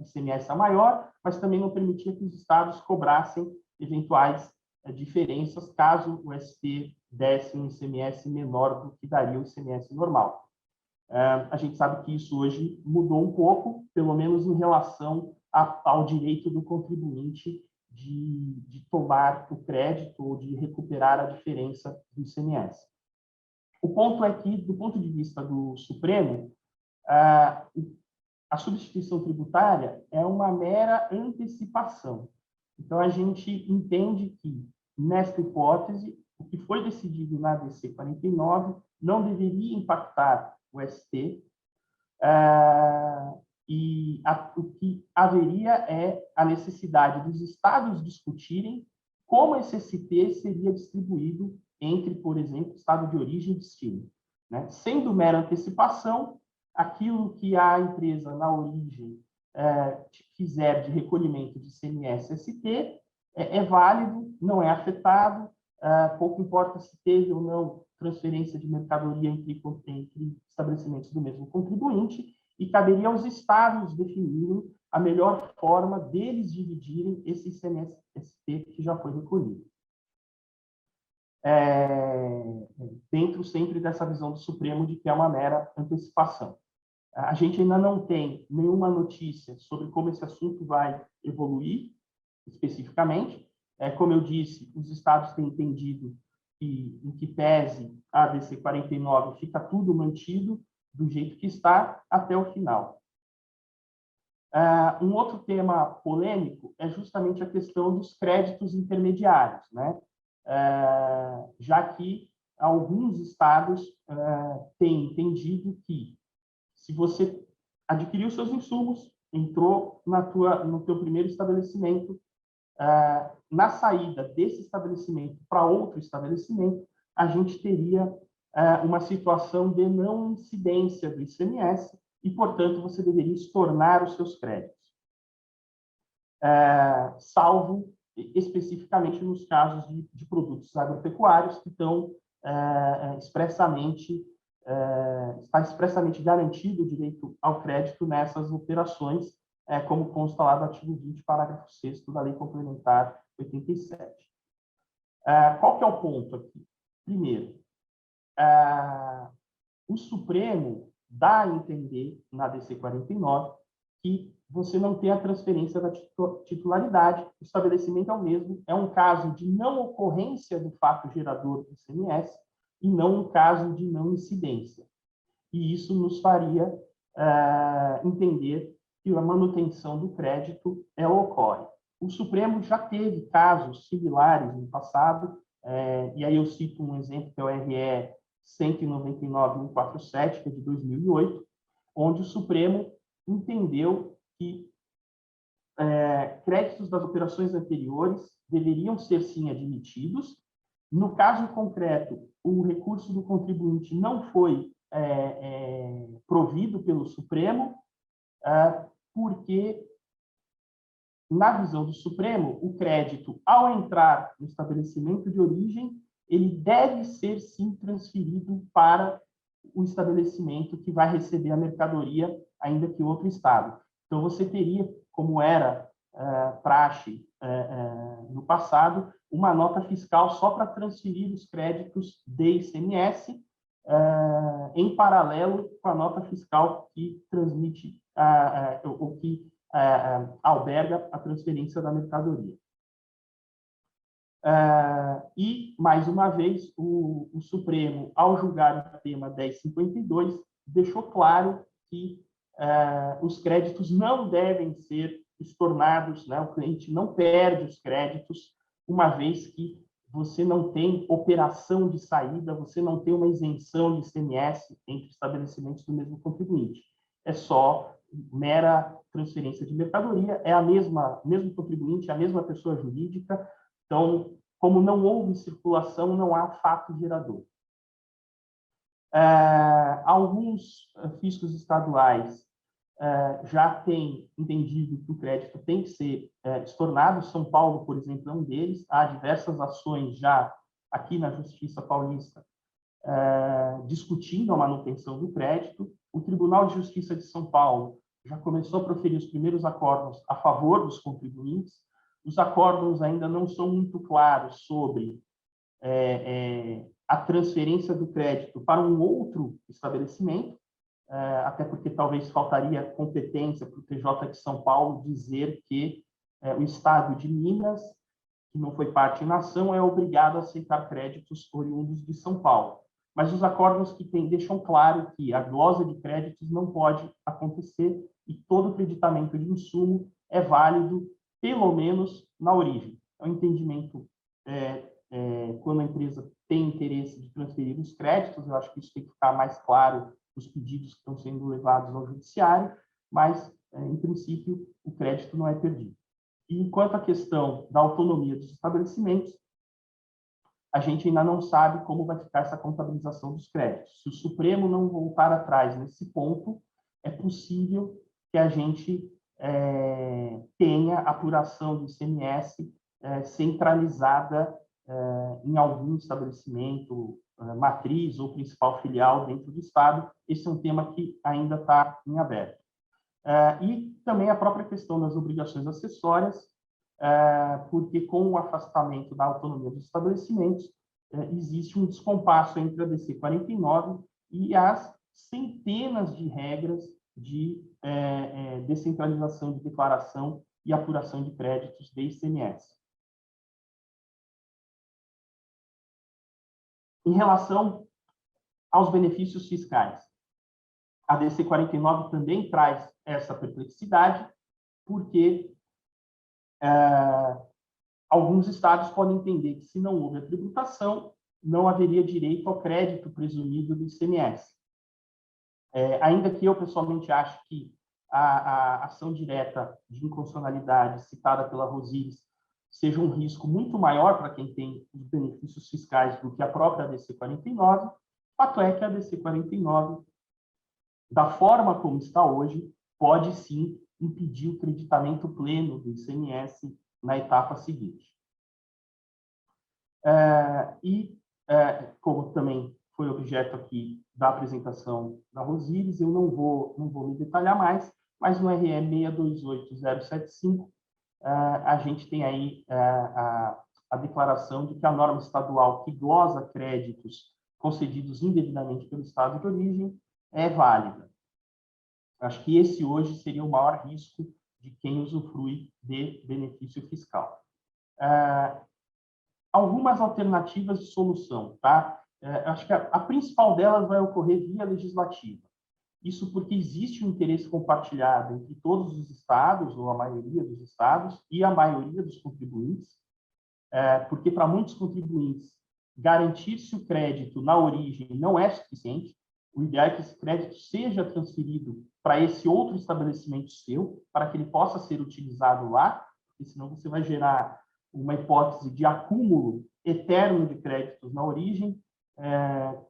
[SPEAKER 3] ICMS a maior, mas também não permitia que os estados cobrassem eventuais diferenças caso o ST desse um ICMS menor do que daria o ICMS normal. A gente sabe que isso hoje mudou um pouco, pelo menos em relação ao direito do contribuinte de tomar o crédito ou de recuperar a diferença do ICMS. O ponto é que, do ponto de vista do Supremo, a substituição tributária é uma mera antecipação. Então, a gente entende que, nesta hipótese, o que foi decidido na DC 49 não deveria impactar o ST, o que haveria é a necessidade dos estados discutirem como esse ST seria distribuído entre, por exemplo, estado de origem e destino. Né? Sendo mera antecipação, aquilo que a empresa na origem fizer de recolhimento de ICMS-ST é válido, não é afetado, pouco importa se teve ou não transferência de mercadoria entre estabelecimentos do mesmo contribuinte, e caberia aos estados definirem a melhor forma deles dividirem esse ICMS-ST que já foi recolhido. Dentro sempre dessa visão do Supremo de que é uma mera antecipação. A gente ainda não tem nenhuma notícia sobre como esse assunto vai evoluir especificamente. Como eu disse, os estados têm entendido em que pese a DC 49 fica tudo mantido do jeito que está até o final. Um outro tema polêmico é justamente a questão dos créditos intermediários, né? Já que alguns estados têm entendido que, se você adquiriu seus insumos, entrou no teu primeiro estabelecimento, na saída desse estabelecimento para outro estabelecimento, a gente teria uma situação de não incidência do ICMS e, portanto, você deveria estornar os seus créditos, salvo especificamente nos casos de produtos agropecuários que estão está expressamente garantido o direito ao crédito nessas operações, como consta lá do artigo 20, parágrafo 6º da Lei Complementar 87. Qual que é o ponto aqui? Primeiro, o Supremo dá a entender, na DC 49, que você não tem a transferência da titularidade, o estabelecimento é o mesmo, é um caso de não ocorrência do fato gerador do ICMS e não um caso de não incidência. E isso nos faria entender que a manutenção do crédito ocorre. O Supremo já teve casos similares no passado, e aí eu cito um exemplo, que é o RE 199.147, que é de 2008, onde o Supremo entendeu que créditos das operações anteriores deveriam ser, sim, admitidos. No caso concreto, o recurso do contribuinte não foi provido pelo Supremo, porque, na visão do Supremo, o crédito, ao entrar no estabelecimento de origem, ele deve ser, sim, transferido para o estabelecimento que vai receber a mercadoria, ainda que outro estado. Então, você teria, como era praxe no passado, uma nota fiscal só para transferir os créditos de ICMS, em paralelo com a nota fiscal que transmite ou que alberga a transferência da mercadoria. E, mais uma vez, o Supremo, ao julgar o tema 1052, deixou claro que os créditos não devem ser estornados, né? O cliente não perde os créditos, uma vez que você não tem operação de saída, você não tem uma isenção de ICMS entre estabelecimentos do mesmo contribuinte. É só mera transferência de mercadoria, é mesmo contribuinte, é a mesma pessoa jurídica. Então, como não houve circulação, não há fato gerador. Alguns fiscos estaduais já têm entendido que o crédito tem que ser estornado. São Paulo, por exemplo, é um deles. Há diversas ações já aqui na Justiça Paulista discutindo a manutenção do crédito. O Tribunal de Justiça de São Paulo já começou a proferir os primeiros acórdãos a favor dos contribuintes. Os acórdãos ainda não são muito claros sobre a transferência do crédito para um outro estabelecimento, até porque talvez faltaria competência para o TJ de São Paulo dizer que o Estado de Minas, que não foi parte na ação, é obrigado a aceitar créditos oriundos de São Paulo. Mas os acórdãos que deixam claro que a glosa de créditos não pode acontecer e todo creditamento de insumo é válido, pelo menos, na origem. É um entendimento quando a empresa tem interesse de transferir os créditos. Eu acho que isso tem que ficar mais claro nos pedidos que estão sendo levados ao judiciário, mas, em princípio, o crédito não é perdido. E, enquanto à questão da autonomia dos estabelecimentos, a gente ainda não sabe como vai ficar essa contabilização dos créditos. Se o Supremo não voltar atrás nesse ponto, é possível que a gente tenha apuração do ICMS centralizada em algum estabelecimento matriz ou principal filial dentro do Estado. Esse é um tema que ainda está em aberto. E também a própria questão das obrigações acessórias, porque com o afastamento da autonomia dos estabelecimentos, existe um descompasso entre a DC 49 e as centenas de regras de descentralização de declaração e apuração de créditos de ICMS. Em relação aos benefícios fiscais, a DC 49 também traz essa perplexidade, porque alguns estados podem entender que, se não houve a tributação, não haveria direito ao crédito presumido do ICMS. Ainda que eu, pessoalmente, ache que a ação direta de inconstitucionalidade citada pela Rosiris seja um risco muito maior para quem tem os benefícios fiscais do que a própria DC 49, fato é que a DC 49, da forma como está hoje, pode sim impedir o creditamento pleno do ICMS na etapa seguinte. Como também foi objeto aqui da apresentação da Rosiris, eu não vou me detalhar mais, mas no RE 628075, a gente tem aí a declaração de que a norma estadual que glosa créditos concedidos indevidamente pelo estado de origem é válida. Acho que esse hoje seria o maior risco de quem usufrui de benefício fiscal. Algumas alternativas de solução, tá? Acho que a principal delas vai ocorrer via legislativa. Isso porque existe um interesse compartilhado entre todos os estados, ou a maioria dos estados, e a maioria dos contribuintes, porque para muitos contribuintes, garantir-se o crédito na origem não é suficiente. O ideal é que esse crédito seja transferido para esse outro estabelecimento seu, para que ele possa ser utilizado lá, porque senão você vai gerar uma hipótese de acúmulo eterno de créditos na origem,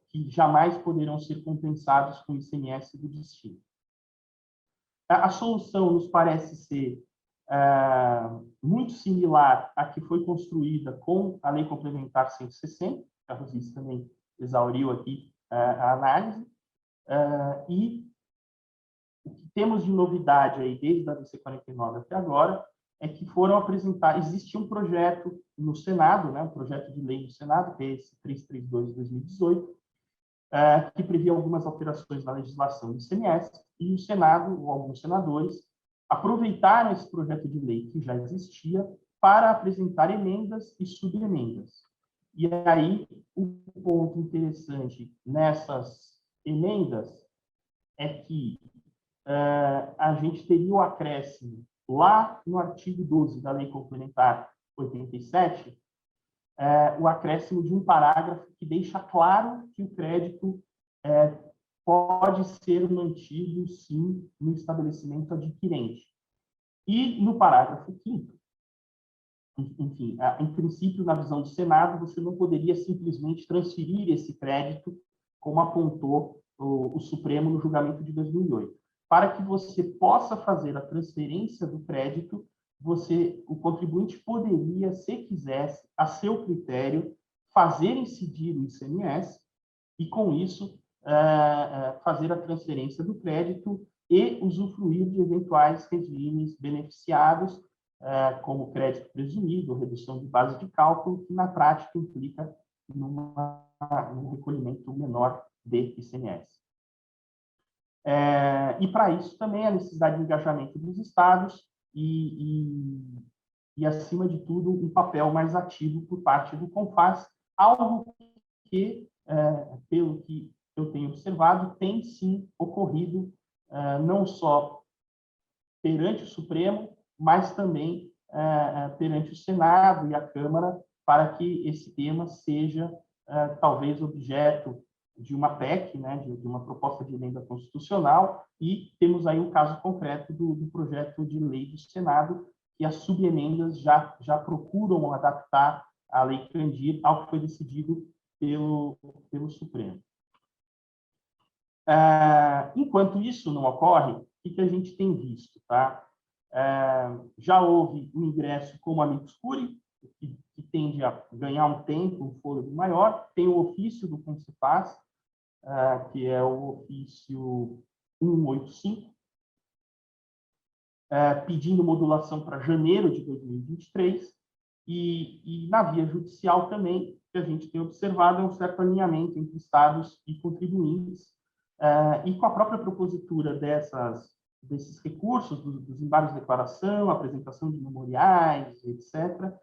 [SPEAKER 3] que jamais poderão ser compensados com o ICMS do destino. A solução nos parece ser muito similar à que foi construída com a Lei Complementar 160, que a Rosiris também exauriu aqui a análise, e o que temos de novidade aí desde a DC 49 até agora é que foram apresentar, existia um projeto no Senado, né, um projeto de lei no Senado, que é esse 332 de 2018, que previa algumas alterações na legislação do ICMS, e o Senado, ou alguns senadores, aproveitaram esse projeto de lei que já existia para apresentar emendas e subemendas. E aí, o ponto interessante nessas emendas é que a gente teria o acréscimo lá no artigo 12 da Lei Complementar 87, o acréscimo de um parágrafo que deixa claro que o crédito pode ser mantido, sim, no estabelecimento adquirente. E no parágrafo 5º, enfim, em princípio, na visão do Senado, você não poderia simplesmente transferir esse crédito, como apontou o Supremo no julgamento de 2008. Para que você possa fazer a transferência do crédito, o contribuinte poderia, se quisesse, a seu critério, fazer incidir o ICMS e, com isso, fazer a transferência do crédito e usufruir de eventuais regimes beneficiados, como crédito presumido, redução de base de cálculo, que, na prática, implica num recolhimento menor de ICMS. E, para isso, também a necessidade de engajamento dos estados e, acima de tudo, um papel mais ativo por parte do CONFAS, algo que, pelo que eu tenho observado, tem sim ocorrido, não só perante o Supremo, mas também perante o Senado e a Câmara, para que esse tema seja, talvez, objeto de uma PEC, né, de uma proposta de emenda constitucional, e temos aí um caso concreto do projeto de lei do Senado, que as subemendas já procuram adaptar a Lei Candir ao que foi decidido pelo Supremo. Enquanto isso não ocorre, o que a gente tem visto? Tá? Já houve um ingresso como amicus curiae, que tende a ganhar um tempo, um fôlego maior. Tem o ofício do CONCEFAS, que é o ofício 185, pedindo modulação para janeiro de 2023, e na via judicial também, que a gente tem observado é um certo alinhamento entre estados e contribuintes, e com a própria propositura desses recursos, dos embargos de declaração, apresentação de memoriais, etc.,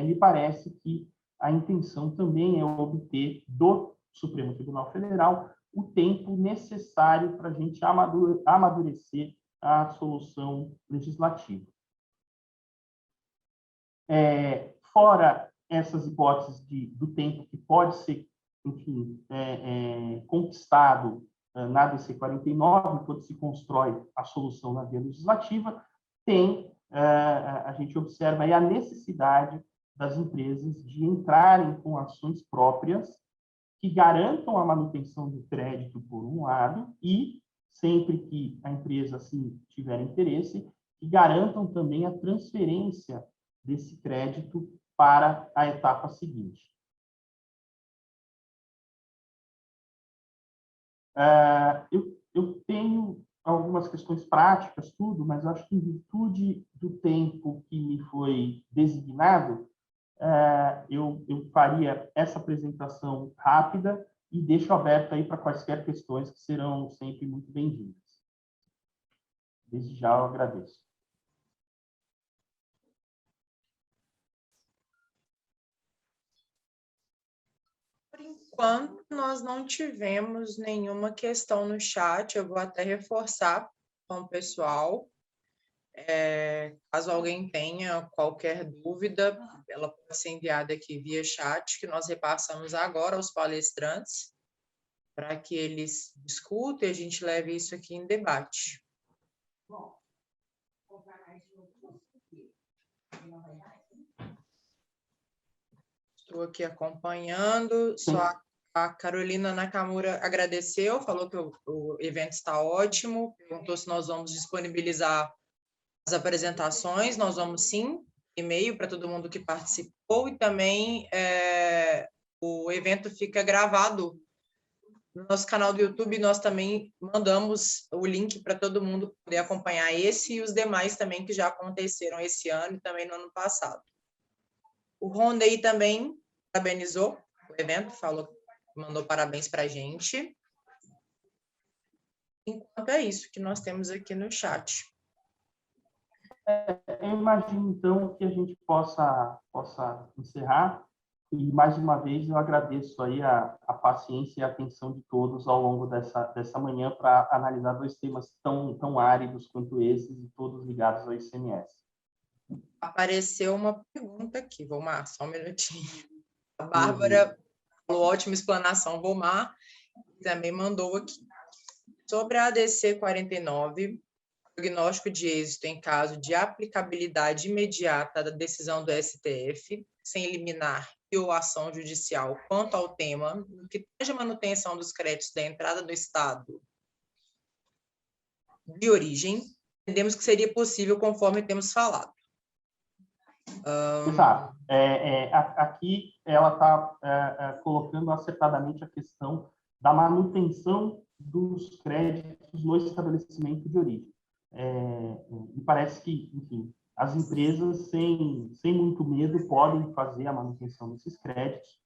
[SPEAKER 3] me parece que a intenção também é obter do Supremo Tribunal Federal o tempo necessário para a gente amadurecer a solução legislativa. Fora essas hipóteses do tempo que pode ser, enfim, conquistado na DC 49, quando se constrói a solução na via legislativa, a gente observa aí a necessidade das empresas de entrarem com ações próprias que garantam a manutenção do crédito, por um lado, e, sempre que a empresa assim, tiver interesse, que garantam também a transferência desse crédito para a etapa seguinte. Eu tenho algumas questões práticas, tudo, mas acho que, em virtude do tempo que me foi designado, eu faria essa apresentação rápida e deixo aberto aí para quaisquer questões que serão sempre muito bem-vindas. Desde já eu agradeço.
[SPEAKER 4] Por enquanto, nós não tivemos nenhuma questão no chat. Eu vou até reforçar com o pessoal. Caso alguém tenha qualquer dúvida, ela pode ser enviada aqui via chat, que nós repassamos agora aos palestrantes, para que eles discutam e a gente leve isso aqui em debate. Estou aqui acompanhando. Só a Carolina Nakamura agradeceu, falou que o evento está ótimo, perguntou se nós vamos disponibilizar as apresentações. Nós vamos sim, e-mail para todo mundo que participou, e também o evento fica gravado no nosso canal do YouTube. Nós também mandamos o link para todo mundo poder acompanhar esse e os demais também que já aconteceram esse ano e também no ano passado. O Rondei também parabenizou o evento, mandou parabéns para a gente. Enquanto é isso que nós temos aqui no chat.
[SPEAKER 3] Eu imagino, então, que a gente possa encerrar. E, mais uma vez, eu agradeço aí a paciência e a atenção de todos ao longo dessa manhã para analisar dois temas tão áridos quanto esses e todos ligados ao ICMS.
[SPEAKER 4] Apareceu uma pergunta aqui, Volmar, só um minutinho. A Bárbara falou, ótima explanação, Volmar, também mandou aqui. Sobre a ADC 49, diagnóstico de êxito em caso de aplicabilidade imediata da decisão do STF, sem liminar ou ação judicial quanto ao tema, no que tange a manutenção dos créditos da entrada do Estado de origem, entendemos que seria possível conforme temos falado.
[SPEAKER 3] Exato. Aqui ela está colocando acertadamente a questão da manutenção dos créditos no estabelecimento de origem. Me parece que, enfim, as empresas, sem muito medo, podem fazer a manutenção desses créditos.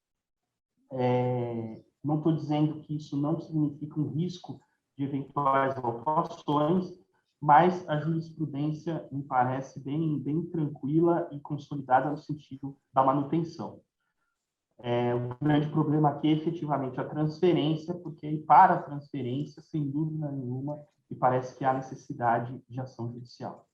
[SPEAKER 3] Não estou dizendo que isso não significa um risco de eventuais autuações, mas a jurisprudência me parece bem tranquila e consolidada no sentido da manutenção. O grande problema aqui é efetivamente a transferência, porque para a transferência, sem dúvida nenhuma, me parece que há necessidade de ação judicial.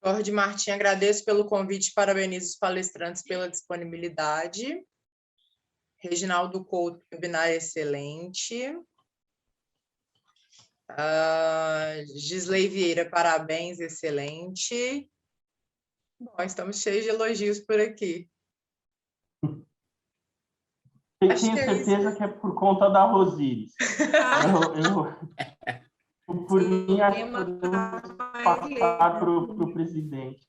[SPEAKER 4] Jorge Martins, agradeço pelo convite, parabenizo os palestrantes pela disponibilidade. Reginaldo Couto, webinar excelente. Gisley Vieira, parabéns, excelente. Bom, estamos cheios de elogios por aqui.
[SPEAKER 3] Tenho certeza que é por conta da Rosíris. Por mim, acho que podemos passar para o presidente.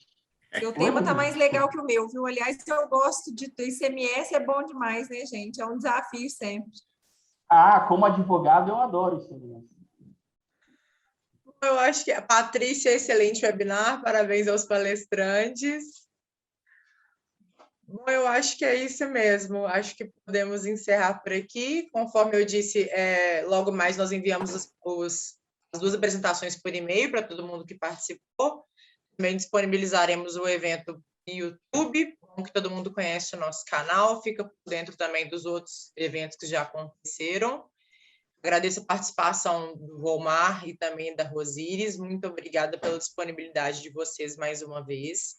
[SPEAKER 2] Seu tema está mais legal que o meu, viu? Aliás, eu gosto do ICMS, é bom demais, né, gente? É um desafio sempre.
[SPEAKER 3] Como advogado, eu adoro ICMS.
[SPEAKER 4] Eu acho que a Patrícia, excelente webinar, parabéns aos palestrantes. Bom, eu acho que é isso mesmo, acho que podemos encerrar por aqui. Conforme eu disse, logo mais nós enviamos as duas apresentações por e-mail para todo mundo que participou. Também disponibilizaremos o evento no YouTube, bom que todo mundo conhece o nosso canal, fica por dentro também dos outros eventos que já aconteceram. Agradeço a participação do Volmar e também da Rosíris. Muito obrigada pela disponibilidade de vocês mais uma vez.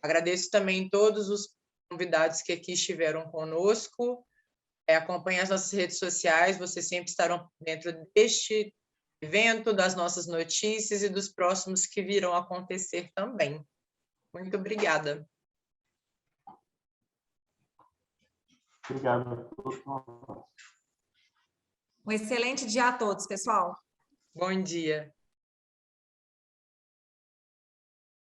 [SPEAKER 4] Agradeço também todos os convidados que aqui estiveram conosco. Acompanhe as nossas redes sociais, vocês sempre estarão dentro deste evento, das nossas notícias e dos próximos que virão acontecer também. Muito obrigada.
[SPEAKER 3] Obrigado a todos.
[SPEAKER 2] Um excelente dia a todos, pessoal.
[SPEAKER 4] Bom dia.